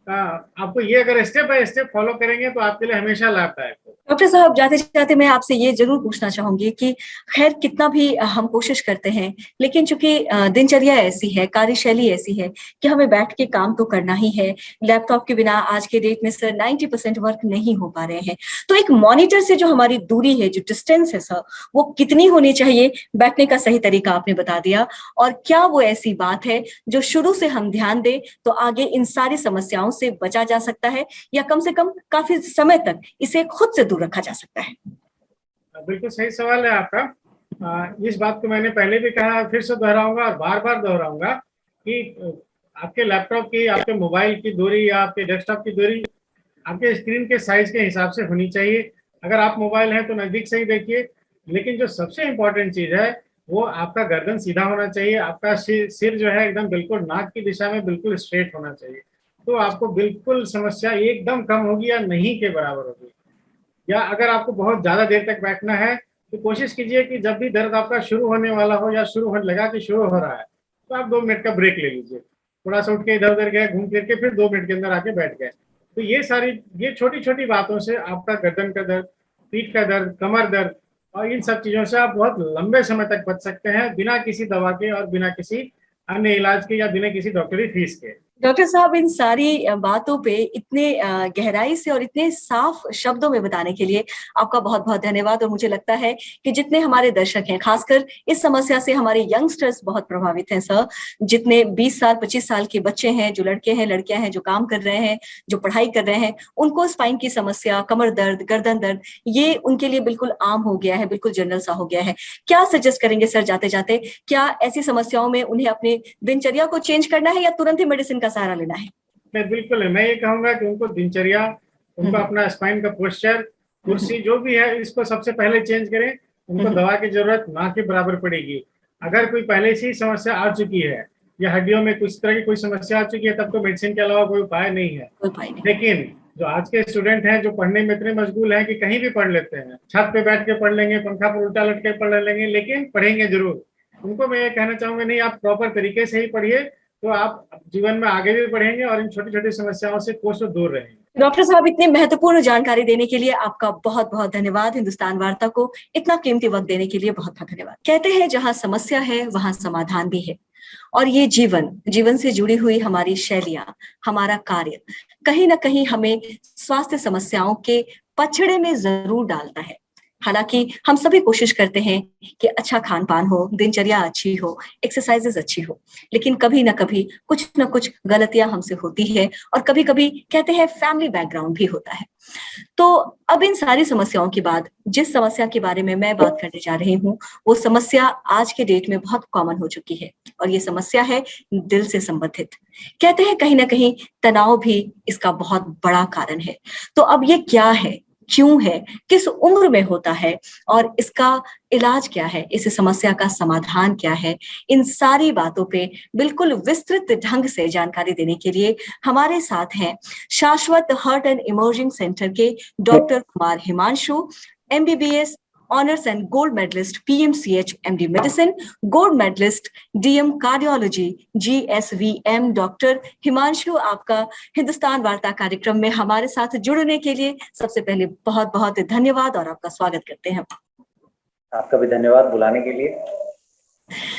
आपको ये अगर स्टेप बाय स्टेप फॉलो करेंगे तो आपके लिए हमेशा लाभदायक हो। डॉक्टर साहब, जाते जाते मैं आपसे ये जरूर पूछना चाहूंगी कि खैर कितना भी हम कोशिश करते हैं, लेकिन चूंकि दिनचर्या ऐसी है, कार्यशैली ऐसी है कि हमें बैठ के काम तो करना ही है। लैपटॉप के बिना आज के डेट में सर 90% वर्क नहीं हो पा रहे हैं। तो एक मॉनिटर से जो हमारी दूरी है, जो डिस्टेंस है सर, वो कितनी होनी चाहिए? बैठने का सही तरीका आपने बता दिया, और क्या वो ऐसी बात है जो शुरू से हम ध्यान दें तो आगे इन सारी समस्याओं से बचा जा सकता है, या कम से कम काफी समय तक इसे खुद से दूर रखा जा सकता है? बिल्कुल सही सवाल है आपका। इस बात को मैंने पहले भी कहा, फिर से दोहराऊंगा और बार बार दोहराऊंगा कि आपके लैपटॉप की, आपके मोबाइल की दूरी या आपके डेस्कटॉप की दूरी आपके स्क्रीन के साइज के हिसाब से होनी चाहिए। अगर आप मोबाइल है तो नजदीक से ही देखिए, लेकिन जो सबसे इम्पोर्टेंट चीज है वो आपका गर्दन सीधा होना चाहिए, आपका सिर जो है एकदम बिल्कुल नाक की दिशा में बिल्कुल स्ट्रेट होना चाहिए। तो आपको बिल्कुल समस्या एकदम कम होगी या नहीं के बराबर होगी। या अगर आपको बहुत ज्यादा देर तक बैठना है तो कोशिश कीजिए कि जब भी दर्द आपका शुरू होने वाला हो या शुरू होने लगा कि शुरू हो रहा है तो आप 2 मिनट का ब्रेक ले लीजिए, थोड़ा सा उठ के इधर उधर गए, घूम फिर के फिर 2 मिनट के अंदर आके बैठ गए। तो ये छोटी छोटी बातों से आपका गर्दन का दर्द, पीठ का दर्द, कमर दर्द और इन सब चीजों से आप बहुत लंबे समय तक बच सकते हैं बिना किसी दवा के और बिना किसी अन्य इलाज के या बिना किसी डॉक्टरी फीस के। डॉक्टर साहब, इन सारी बातों पे इतने गहराई से और इतने साफ शब्दों में बताने के लिए आपका बहुत बहुत धन्यवाद। और मुझे लगता है कि जितने हमारे दर्शक हैं, खासकर इस समस्या से हमारे यंगस्टर्स बहुत प्रभावित हैं सर, जितने 20 साल 25 साल के बच्चे हैं, जो लड़के हैं लड़कियां हैं, जो काम कर रहे हैं, जो पढ़ाई कर रहे हैं, उनको स्पाइन की समस्या, कमर दर्द, गर्दन दर्द, ये उनके लिए बिल्कुल आम हो गया है, बिल्कुल जनरल सा हो गया है। क्या सजेस्ट करेंगे सर जाते जाते, क्या ऐसी समस्याओं में उन्हें अपने दिनचर्या को चेंज करना है या तुरंत ही मेडिसिन का सहारा लेना है? बिल्कुल है, मैं ये कहूंगा कि उनको दिनचर्या, उनको अपना स्पाइन का पोस्चर, कुर्सी जो भी है, इसको सबसे पहले चेंज करें। उनको दवा की जरूरत ना के बराबर पड़ेगी। अगर कोई पहले से ही समस्या आ चुकी है या हड्डियों में कुछ तरह की कोई समस्या आ चुकी है तब तो मेडिसिन के अलावा कोई उपाय नहीं है। लेकिन जो आज के स्टूडेंट हैं जो पढ़ने में इतने मशगूल हैं कि कहीं भी पढ़ लेते हैं, छत पे बैठ के पढ़ लेंगे, पंखा पर उल्टा लटके पढ़ लेंगे, लेकिन पढ़ेंगे जरूर। उनको मैं ये कहना चाहूंगा, नहीं, आप प्रॉपर तरीके से ही पढ़िए तो आप जीवन में आगे भी बढ़ेंगे और इन छोटी छोटी समस्याओं से कोसों दूर रहेंगे। डॉक्टर साहब, इतनी महत्वपूर्ण जानकारी देने के लिए आपका बहुत बहुत धन्यवाद। हिंदुस्तान वार्ता को इतना कीमती वक्त देने के लिए बहुत बहुत धन्यवाद। कहते हैं जहां समस्या है वहां समाधान भी है, और ये जीवन से जुड़ी हुई हमारी शैलियां, हमारा कार्य कहीं ना कहीं हमें स्वास्थ्य समस्याओं के पछड़े में जरूर डालता है। हालांकि हम सभी कोशिश करते हैं कि अच्छा खान पान हो, दिनचर्या अच्छी हो, एक्सरसाइजेस अच्छी हो, लेकिन कभी ना कभी कुछ ना कुछ गलतियां हमसे होती है, और कभी कभी कहते हैं फैमिली बैकग्राउंड भी होता है। तो अब इन सारी समस्याओं के बाद जिस समस्या के बारे में मैं बात करने जा रही हूँ, वो समस्या आज के डेट में बहुत कॉमन हो चुकी है, और ये समस्या है दिल से संबंधित। कहते हैं कहीं ना कहीं तनाव भी इसका बहुत बड़ा कारण है। तो अब ये क्या है, क्यों है, किस उम्र में होता है, और इसका इलाज क्या है, इस समस्या का समाधान क्या है, इन सारी बातों पे बिल्कुल विस्तृत ढंग से जानकारी देने के लिए हमारे साथ हैं Shashwat heart and emerging centre के doctor Kumar Himanshu, MBBS honours and gold medallist PMCH MD medicine, gold medallist DM cardiology GSVM। Doctor Himanshu, आपका हिंदुस्तान वार्ता कार्यक्रम में हमारे साथ जुड़ने के लिए सबसे पहले बहुत बहुत धन्यवाद और आपका स्वागत करते हैं। आपका भी धन्यवाद बुलाने के लिए।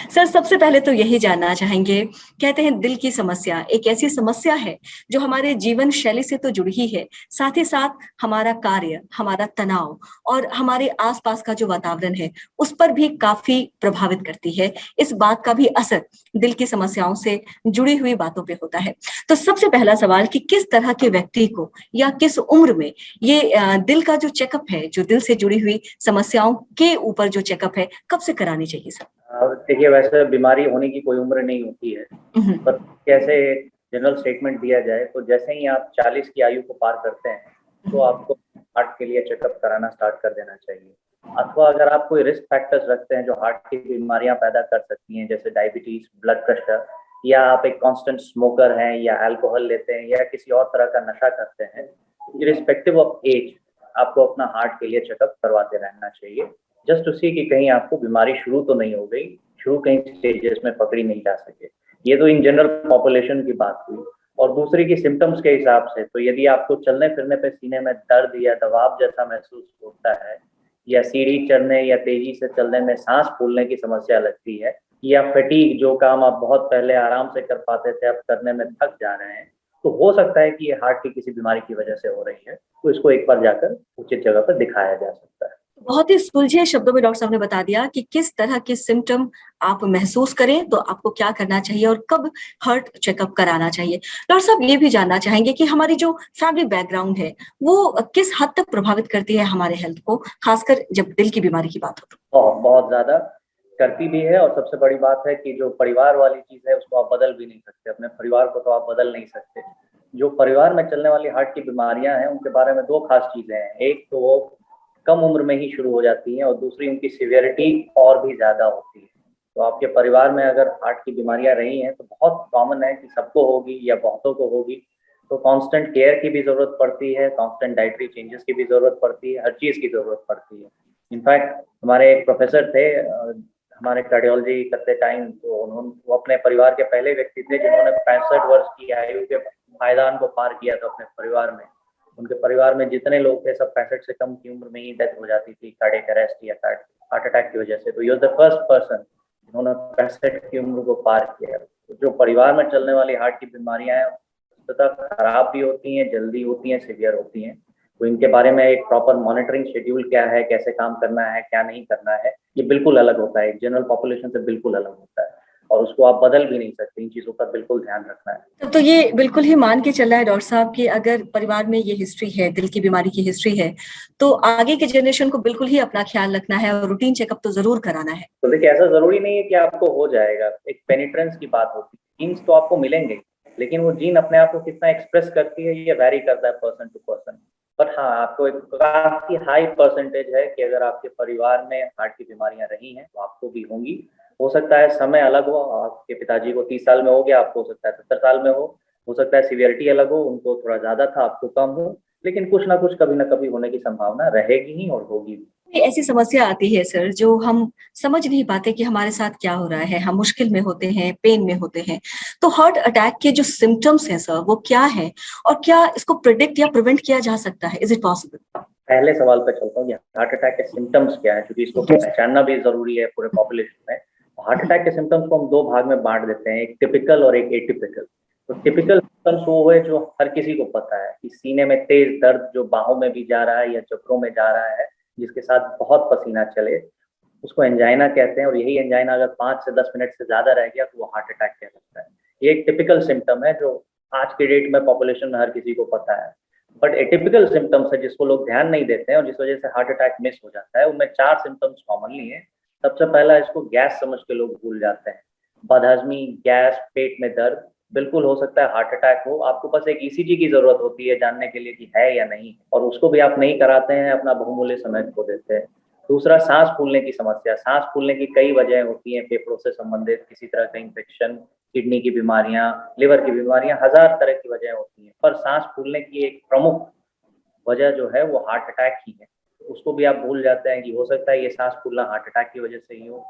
सर, सबसे पहले तो यही जानना चाहेंगे, कहते हैं दिल की समस्या एक ऐसी समस्या है जो हमारे जीवन शैली से तो जुड़ी ही है, साथ ही साथ हमारा कार्य, हमारा तनाव और हमारे आसपास का जो वातावरण है उस पर भी काफी प्रभावित करती है। इस बात का भी असर दिल की समस्याओं से जुड़ी हुई बातों पे होता है। तो सबसे पहला सवाल कि किस तरह के व्यक्ति को या किस उम्र में ये दिल का जो चेकअप है, जो दिल से जुड़ी हुई समस्याओं के ऊपर जो चेकअप है, कब से करानी चाहिए सर? देखिए, वैसे बीमारी होने की कोई उम्र नहीं होती है, पर कैसे जनरल स्टेटमेंट दिया जाए तो जैसे ही आप 40 की आयु को पार करते हैं तो आपको हार्ट के लिए चेकअप कराना स्टार्ट कर देना चाहिए। अथवा अगर आप कोई रिस्क फैक्टर्स रखते हैं जो हार्ट की बीमारियां पैदा कर सकती हैं, जैसे डायबिटीज, ब्लड प्रेशर, या आप एक कांस्टेंट स्मोकर हैं या अल्कोहल लेते हैं या किसी और तरह का नशा करते हैं, इर्रिस्पेक्टिव ऑफ एज आपको अपना हार्ट के लिए चेकअप करवाते रहना चाहिए, जस्ट टू सी कि कहीं आपको बीमारी शुरू तो नहीं हो गई, शुरू कहीं स्टेजेस में पकड़ी नहीं जा सके। ये तो इन जनरल पॉपुलेशन की बात हुई। और दूसरी की सिम्टम्स के हिसाब से, तो यदि आपको चलने फिरने पे सीने में दर्द या दबाव जैसा महसूस होता है, या सीढ़ी चढ़ने या तेजी से चलने में सांस फूलने की समस्या लगती है, या फटीग, जो काम आप बहुत पहले आराम से कर पाते थे अब करने में थक जा रहे हैं, तो हो सकता है कि ये हार्ट की किसी बीमारी की वजह से हो रही है। तो इसको एक बार जाकर उचित जगह पर दिखाया जा सकता है। बहुत ही सुलझे शब्दों में डॉक्टर साहब ने बता दिया कि किस तरह के सिम्टम आप महसूस करें तो आपको क्या करना चाहिए और कब हार्ट चेकअप कराना चाहिए। डॉक्टर साहब, ये भी जानना चाहेंगे कि हमारी जो फैमिली बैकग्राउंड है वो किस हद तक प्रभावित करती है हमारे हेल्थ को, खासकर जब दिल की बीमारी की बात हो तो? बहुत ज्यादा करती भी है। और सबसे बड़ी बात है कि जो परिवार वाली चीज है उसको आप बदल भी नहीं सकते, अपने परिवार को तो आप बदल नहीं सकते। जो परिवार में चलने वाली हार्ट की बीमारियां हैं उनके बारे में दो खास चीजें हैं। एक तो वो कम उम्र में ही शुरू हो जाती हैं और दूसरी उनकी सिवियरिटी और भी ज्यादा होती है। तो आपके परिवार में अगर हार्ट की बीमारियां रही हैं तो बहुत कॉमन है कि सबको होगी या बहुतों को होगी। तो कांस्टेंट केयर की भी जरूरत पड़ती है, कांस्टेंट डाइटरी चेंजेस की भी जरूरत पड़ती है, हर चीज़ की जरूरत पड़ती है। इनफैक्ट हमारे एक प्रोफेसर थे हमारे कार्डियोलॉजी करते टाइम, तो उन्होंने वो अपने परिवार के पहले व्यक्ति थे जिन्होंने 65 वर्ष की आयु के पायदान को पार किया था अपने परिवार में। उनके परिवार में जितने लोग थे सब 65 से कम की उम्र में ही डेथ हो जाती थी कार्डियक अरेस्ट या हार्ट अटैक की वजह से। तो you are the first person जिन्होंने 65 की उम्र को पार किया। तो जो परिवार में चलने वाली हार्ट की बीमारियां हैं तथा खराब भी होती हैं, जल्दी होती हैं, सीवियर होती हैं। तो इनके बारे में एक प्रॉपर मॉनिटरिंग शेड्यूल क्या है, कैसे काम करना है, क्या नहीं करना है, ये बिल्कुल अलग होता है, जनरल पॉपुलेशन से बिल्कुल अलग होता है और उसको आप बदल भी नहीं सकते। इन चीजों का बिल्कुल ध्यान रखना है। तो ये बिल्कुल ही मान के चल रहा है डॉक्टर साहब कि अगर परिवार में ये हिस्ट्री है, दिल की बीमारी की हिस्ट्री है, तो आगे के जनरेशन को बिल्कुल ही अपना ख्याल रखना है और रूटीन चेकअप तो जरूर कराना है। तो देखिए ऐसा जरूरी नहीं है कि आपको हो जाएगा, एक पेनिट्रेंस की बात होती है। जीन्स तो आपको मिलेंगे, लेकिन वो जीन अपने आप को कितना एक्सप्रेस करती है ये वेरी करता है पर्सन टू पर्सन। बट हाँ, आपको एक काफी हाई परसेंटेज है कि अगर आपके परिवार में हार्ट की बीमारियां रही हैं तो आपको भी होंगी। हो सकता है समय अलग हो, आपके पिताजी को 30 साल में हो गया, आपको हो सकता है 70 साल में हो सकता है सीवियरिटी अलग हो, उनको थोड़ा ज्यादा था, आपको कम हो, लेकिन कुछ ना कुछ कभी ना कभी होने की संभावना रहेगी ही और होगी भी। ऐसी समस्या आती है सर जो हम समझ नहीं पाते कि हमारे साथ क्या हो रहा है, हम मुश्किल में होते हैं, पेन में होते हैं। तो हार्ट अटैक के जो सिम्टम्स हैं सर वो क्या है और क्या इसको प्रिडिक्ट या प्रिवेंट किया जा सकता है? Is it possible? पहले सवाल पे चलता हूँ, हार्ट अटैक के सिम्टम्स क्या है, क्योंकि इसको पहचानना भी जरूरी है पूरे पॉपुलेशन में। हार्ट अटैक के सिम्टम्स को हम दो भाग में बांट देते हैं, एक टिपिकल और एक एटिपिकल। तो टिपिकल सिम्टम्स वो है जो हर किसी को पता है कि सीने में तेज दर्द जो बाहों में भी जा रहा है या जबड़ों में जा रहा है, जिसके साथ बहुत पसीना चले, उसको एंजाइना कहते हैं। और यही एंजाइना अगर 5 से 10 मिनट से ज्यादा रह गया तो वो हार्ट अटैक कह सकता है। ये एक टिपिकल सिम्टम है जो आज के डेट में पॉपुलेशन में हर किसी को पता है। बट एटिपिकल सिम्टम्स है जिसको लोग ध्यान नहीं देते हैं और जिस वजह से हार्ट अटैक मिस हो जाता है, उनमें 4 सिम्टम्स कॉमनली है। सबसे पहला, इसको गैस समझ के लोग भूल जाते हैं। बदहजमी, गैस, पेट में दर्द, बिल्कुल हो सकता है हार्ट अटैक हो। आपको बस एक ईसीजी की जरूरत होती है जानने के लिए कि है या नहीं, और उसको भी आप नहीं कराते हैं, अपना बहुमूल्य समय खो देते हैं। दूसरा, सांस फूलने की समस्या। सांस फूलने की कई वजह होती हैं, फेफड़ों से संबंधित किसी तरह का इंफेक्शन, किडनी की बीमारियां, लिवर की बीमारियां, हजार तरह की वजह होती हैं। पर सांस फूलने की एक प्रमुख वजह जो है वो हार्ट अटैक ही है। उसको भी आप भूल जाते हैं कि हो सकता है ये सांस फूलना हार्ट अटैक की वजह से ही हो।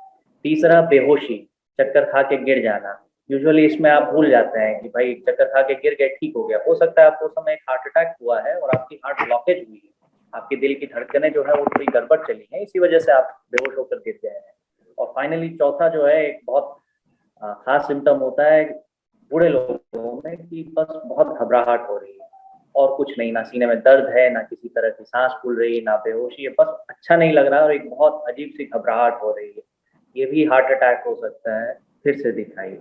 तीसरा, बेहोशी, चक्कर खा के गिर जाना। यूजुअली इसमें आप भूल जाते हैं कि भाई चक्कर खा के गिर गए, ठीक हो गया। हो सकता है आपको उस समय एक हार्ट अटैक हुआ है और आपकी हार्ट ब्लॉकेज हुई है, आपके दिल की धड़कनें जो है वो थोड़ी गड़बड़ चली हैं, इसी वजह से आप बेहोश होकर गिर गए हैं। और फाइनली चौथा जो है, एक बहुत खास सिम्टम होता है बूढ़े लोगों में कि बस बहुत घबराहट हो रही है और कुछ नहीं, ना सीने में दर्द है, ना किसी तरह की सांस फूल रही है, ना बेहोशी है, बस अच्छा नहीं लग रहा है और एक बहुत अजीब सी घबराहट हो रही है। ये भी हार्ट अटैक हो सकता है, फिर से दिखाई।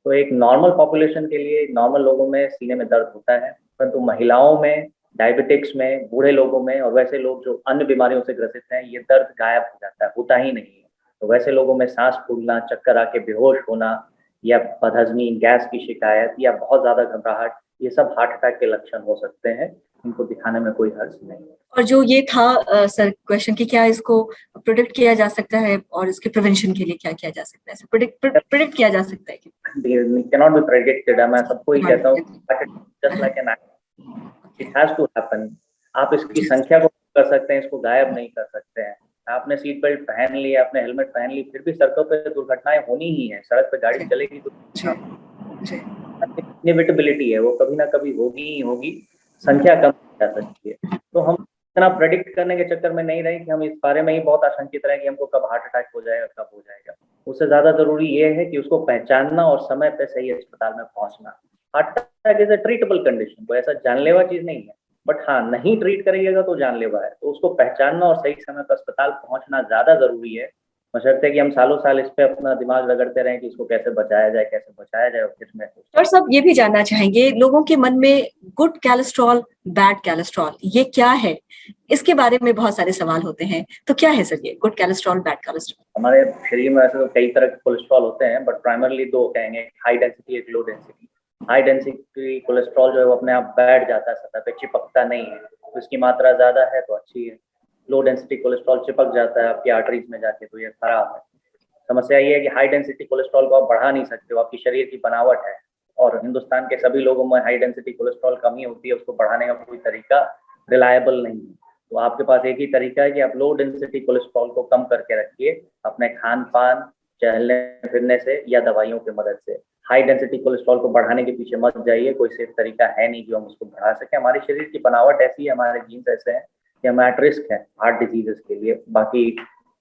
तो एक नॉर्मल पॉपुलेशन के लिए, नॉर्मल लोगों में सीने में दर्द होता है, परंतु महिलाओं में, डायबिटिक्स में, बूढ़े लोगों में और वैसे लोग जो अन्य बीमारियों से ग्रसित हैं, ये दर्द गायब हो जाता है, होता ही नहीं है। तो वैसे लोगों में सांस फूलना, चक्कर आके बेहोश होना या बदहजमी, गैस की शिकायत या बहुत ज्यादा घबराहट, ये सब हार्ट अटैक के लक्षण हो सकते हैं। इनको दिखाने में कोई हर्ज नहीं। और जो ये था सर क्वेश्चन कि क्या इसको प्रिडिक्ट किया जा सकता है और इसके प्रिवेंशन के लिए क्या किया जा सकता है? प्रिडिक्ट किया जा सकता है कि cannot be predicted। मैं सबको ही कहता हूँ just like an it has to happen। आप इसकी संख्या को कर सकते हैं, इसको गायब नहीं कर सकते हैं। आपने सीट बेल्ट पहन ली, आपने हेलमेट पहन ली, फिर भी सड़कों पे दुर्घटनाएं होनी ही है। सड़क पे गाड़ी चलेगी तो इनएविटेबिलिटी है, वो कभी ना कभी होगी ही होगी। संख्या कम जा सकती है। तो हम इतना प्रेडिक्ट करने के चक्कर में नहीं रहे कि हम इस बारे में ही बहुत आशंकित रहे कि हमको कब हार्ट अटैक हो जाएगा, कब हो जाएगा। उससे ज्यादा जरूरी ये है कि उसको पहचानना और समय पे सही अस्पताल में पहुंचना। Heart attack is a treatable condition, कोई ऐसा जानलेवा चीज नहीं है। बट हाँ, नहीं ट्रीट करिएगा तो जानलेवा है। तो उसको पहचानना और सही समय पर अस्पताल पहुंचना ज्यादा जरूरी है, बशर्ते कि हम सालों साल इस पे अपना दिमाग रगड़ते रहें कि इसको कैसे बचाया जाए, कैसे बचाया जाए। और फिर मैं डॉक्टर साहब ये भी जानना चाहेंगे, लोगों के मन में गुड कैलेस्ट्रॉल, बैड कैलेस्ट्रॉल ये क्या है, इसके बारे में बहुत सारे सवाल होते हैं। तो क्या है सर ये गुड कैलेस्ट्रॉल, बैड कैलेस्ट्रॉल? हमारे शरीर में ऐसे तो कई तरह के कोलेस्ट्रॉल होते हैं, बट प्राइमरली दो कहेंगे, हाई डेंसिटी, एक low density. High density cholesterol जो है वो अपने आप बैठ जाता है, सतह पे चिपकता नहीं है, तो इसकी मात्रा ज्यादा है तो अच्छी है। लो डेंसिटी कोलेस्ट्रॉल चिपक जाता है आपकी आर्टरीज में जाके, तो ये खराब है। समस्या ये है कि हाई डेंसिटी कोलेस्ट्रॉल को आप बढ़ा नहीं सकते हो, आपकी शरीर की बनावट है, और हिंदुस्तान के सभी लोगों में हाई डेंसिटी कोलेस्ट्रॉल कमी होती है, उसको बढ़ाने का कोई तरीका रिलायबल नहीं है। तो आपके पास एक ही तरीका है कि आप लो डेंसिटी कोलेस्ट्रॉल को कम करके रखिए अपने खान पान, चलने फिरने से या दवाइयों की मदद से। हाई डेंसिटी कोलेस्ट्रॉल को बढ़ाने के पीछे मत जाइए, कोई सेफ तरीका है नहीं जो हम उसको बढ़ा सके। हमारे शरीर की बनावट ऐसी है, हमारे जीन्स ऐसे हैं कि हम एट रिस्क है हार्ट डिजीजेस के लिए बाकी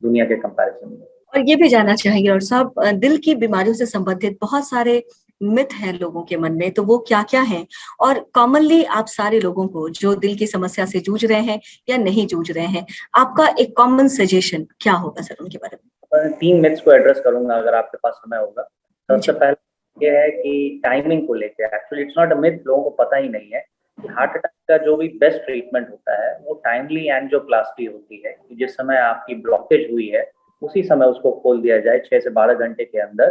दुनिया के कंपैरिजन में। और ये भी जानना चाहेंगे और साहब, दिल की बीमारियों से संबंधित बहुत सारे मिथ हैं लोगों के मन में, तो वो क्या क्या हैं? और कॉमनली आप सारे लोगों को जो दिल की समस्या से जूझ रहे हैं या नहीं जूझ रहे हैं, आपका एक कॉमन सजेशन क्या होगा सर उनके बारे में? 3 मिथ्स को एड्रेस करूंगा अगर आपके पास समय होगा। सबसे पहले ये है कि टाइमिंग को लेकर, actually it's not a myth, लोगों को पता ही नहीं है कि हार्ट अटैक का जो भी बेस्ट ट्रीटमेंट होता है वो टाइमली एंजियोप्लास्टी होती है, कि जिस समय आपकी ब्लॉकेज हुई है उसी समय उसको खोल दिया जाए 6 से 12 घंटे के अंदर,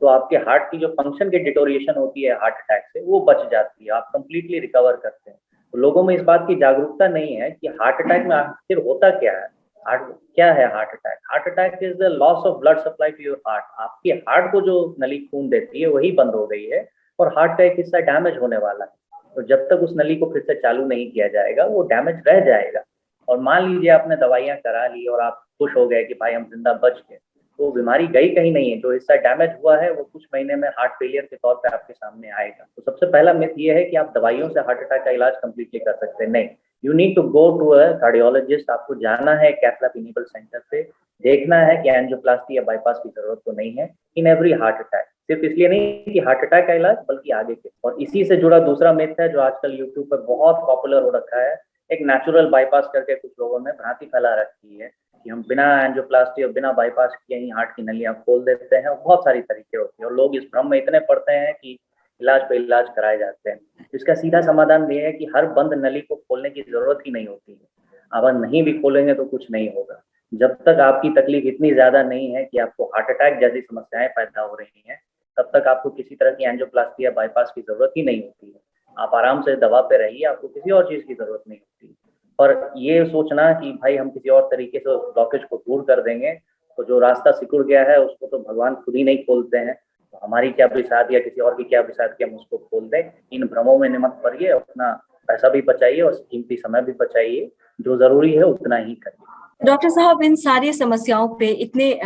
तो आपके हार्ट की जो फंक्शन की डिटोरिएशन होती है हार्ट अटैक से वो बच जाती है, आप कंप्लीटली रिकवर करते हैं। तो लोगों में इस बात की जागरूकता नहीं है कि हार्ट अटैक में आखिर होता क्या है। क्या है heart attack? Heart attack is the loss of blood supply to your heart. आपके हार्ट को जो नली खून देती है वही बंद हो गई है और हार्ट का एक हिस्सा डैमेज होने वाला है। तो जब तक उस नली को फिर से चालू नहीं किया जाएगा वो डैमेज रह जाएगा। और मान लीजिए आपने दवाइयां करा ली और आप खुश हो गए कि भाई हम जिंदा बच गए, तो बीमारी गई कहीं नहीं है, जो हिस्सा डैमेज हुआ है वो कुछ महीने में हार्ट फेलियर के तौर पे आपके सामने आएगा। तो सबसे पहला मिथ ये है कि आप दवाइयों से हार्ट अटैक का इलाज कंप्लीटली कर सकते हैं। नहीं, you need to go to a cardiologist. आपको जाना है कैथ लैब इनेबल सेंटर पे, देखना है कि एंजियोप्लास्टी या बाईपास की जरूरत तो नहीं है इन एवरी हार्ट अटैक। सिर्फ इसलिए नहीं कि हार्ट अटैक का इलाज, बल्कि आगे के। और इसी से जुड़ा दूसरा मिथ है जो आजकल यूट्यूब पर बहुत पॉपुलर हो रखा है, एक नेचुरल बाईपास करके कुछ लोगों ने भ्रांति फैला रखी है कि हम बिना एंजियोप्लास्टी और बिना बाईपास किए ही हार्ट की नलियां खोल देते हैं। बहुत सारी तरीके होते हैं और लोग इस भ्रम में इतने पड़ते हैं कि इलाज पे इलाज कराए जाते हैं। इसका सीधा समाधान ये है कि हर बंद नली को खोलने की जरूरत ही नहीं होती है। अगर नहीं भी खोलेंगे तो कुछ नहीं होगा। जब तक आपकी तकलीफ इतनी ज्यादा नहीं है कि आपको हार्ट अटैक जैसी समस्याएं पैदा हो रही हैं, तब तक आपको किसी तरह की एंजियोप्लास्टी या बाईपास की जरूरत ही नहीं होती है। आप आराम से दवा पे रहिए, आपको किसी और चीज की जरूरत नहीं होती। और ये सोचना कि भाई हम किसी और तरीके से उस ब्लॉकेज को दूर कर देंगे, तो जो रास्ता सिकुड़ गया है उसको तो भगवान खुद ही नहीं खोलते हैं। तो हमारी क्या बिसात या किसी और की क्या बिसात कि हम उसको खोल दें। इन भ्रमों में मत पड़िए, अपना पैसा भी बचाइए और कीमती समय भी बचाइए, जो जरूरी है उतना ही करिए। डॉक्टर साहब, इन सारी समस्याओं पे इतने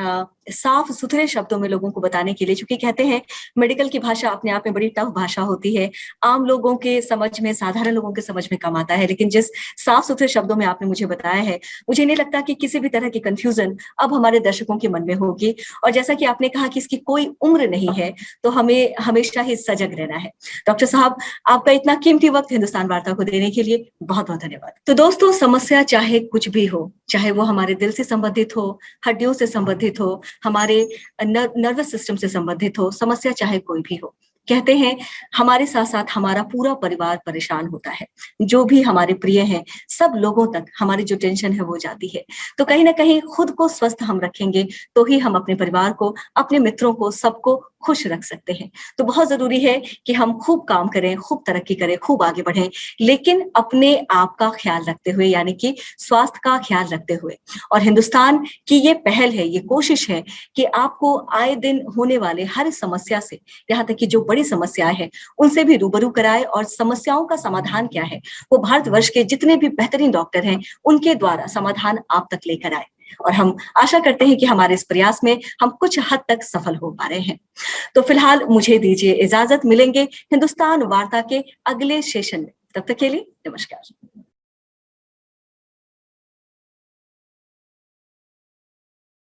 साफ सुथरे शब्दों में लोगों को बताने के लिए, चूंकि कहते हैं मेडिकल की भाषा अपने आप में बड़ी टफ भाषा होती है, आम लोगों के समझ में, साधारण लोगों के समझ में कम आता है, लेकिन जिस साफ सुथरे शब्दों में आपने मुझे बताया है, मुझे नहीं लगता कि किसी भी तरह की कंफ्यूजन अब हमारे दर्शकों के मन में होगी। और जैसा कि आपने कहा कि इसकी कोई उम्र नहीं है, तो हमें हमेशा ही सजग रहना है। डॉक्टर साहब, आपका इतना कीमती वक्त हिंदुस्तान वार्ता को देने के लिए बहुत बहुत धन्यवाद। तो दोस्तों, समस्या चाहे कुछ भी हो, चाहे वो हमारे दिल से संबंधित हो, हड्डियों से संबंधित हो, हमारे नर्वस सिस्टम से संबंधित हो, समस्या चाहे कोई भी हो, कहते हैं हमारे साथ साथ हमारा पूरा परिवार परेशान होता है। जो भी हमारे प्रिय हैं, सब लोगों तक हमारी जो टेंशन है वो जाती है। तो कहीं ना कहीं खुद को स्वस्थ हम रखेंगे तो ही हम अपने परिवार को, अपने मित्रों को, सबको खुश रख सकते हैं। तो बहुत जरूरी है कि हम खूब काम करें, खूब तरक्की करें, खूब आगे बढ़ें, लेकिन अपने आप का ख्याल रखते हुए, यानी कि स्वास्थ्य का ख्याल रखते हुए। और हिंदुस्तान की ये पहल है, ये कोशिश है कि आपको आए दिन होने वाले हर समस्या से, यहाँ तक कि जो बड़ी समस्याएं हैं उनसे भी रूबरू कराए, और समस्याओं का समाधान क्या है वो भारतवर्ष के जितने भी बेहतरीन डॉक्टर हैं उनके द्वारा समाधान आप तक लेकर आए। और हम आशा करते हैं कि हमारे इस प्रयास में हम कुछ हद तक सफल हो पा रहे हैं। तो फिलहाल मुझे दीजिए इजाजत, मिलेंगे हिंदुस्तान वार्ता के अगले सेशन में। तब तक के लिए नमस्कार।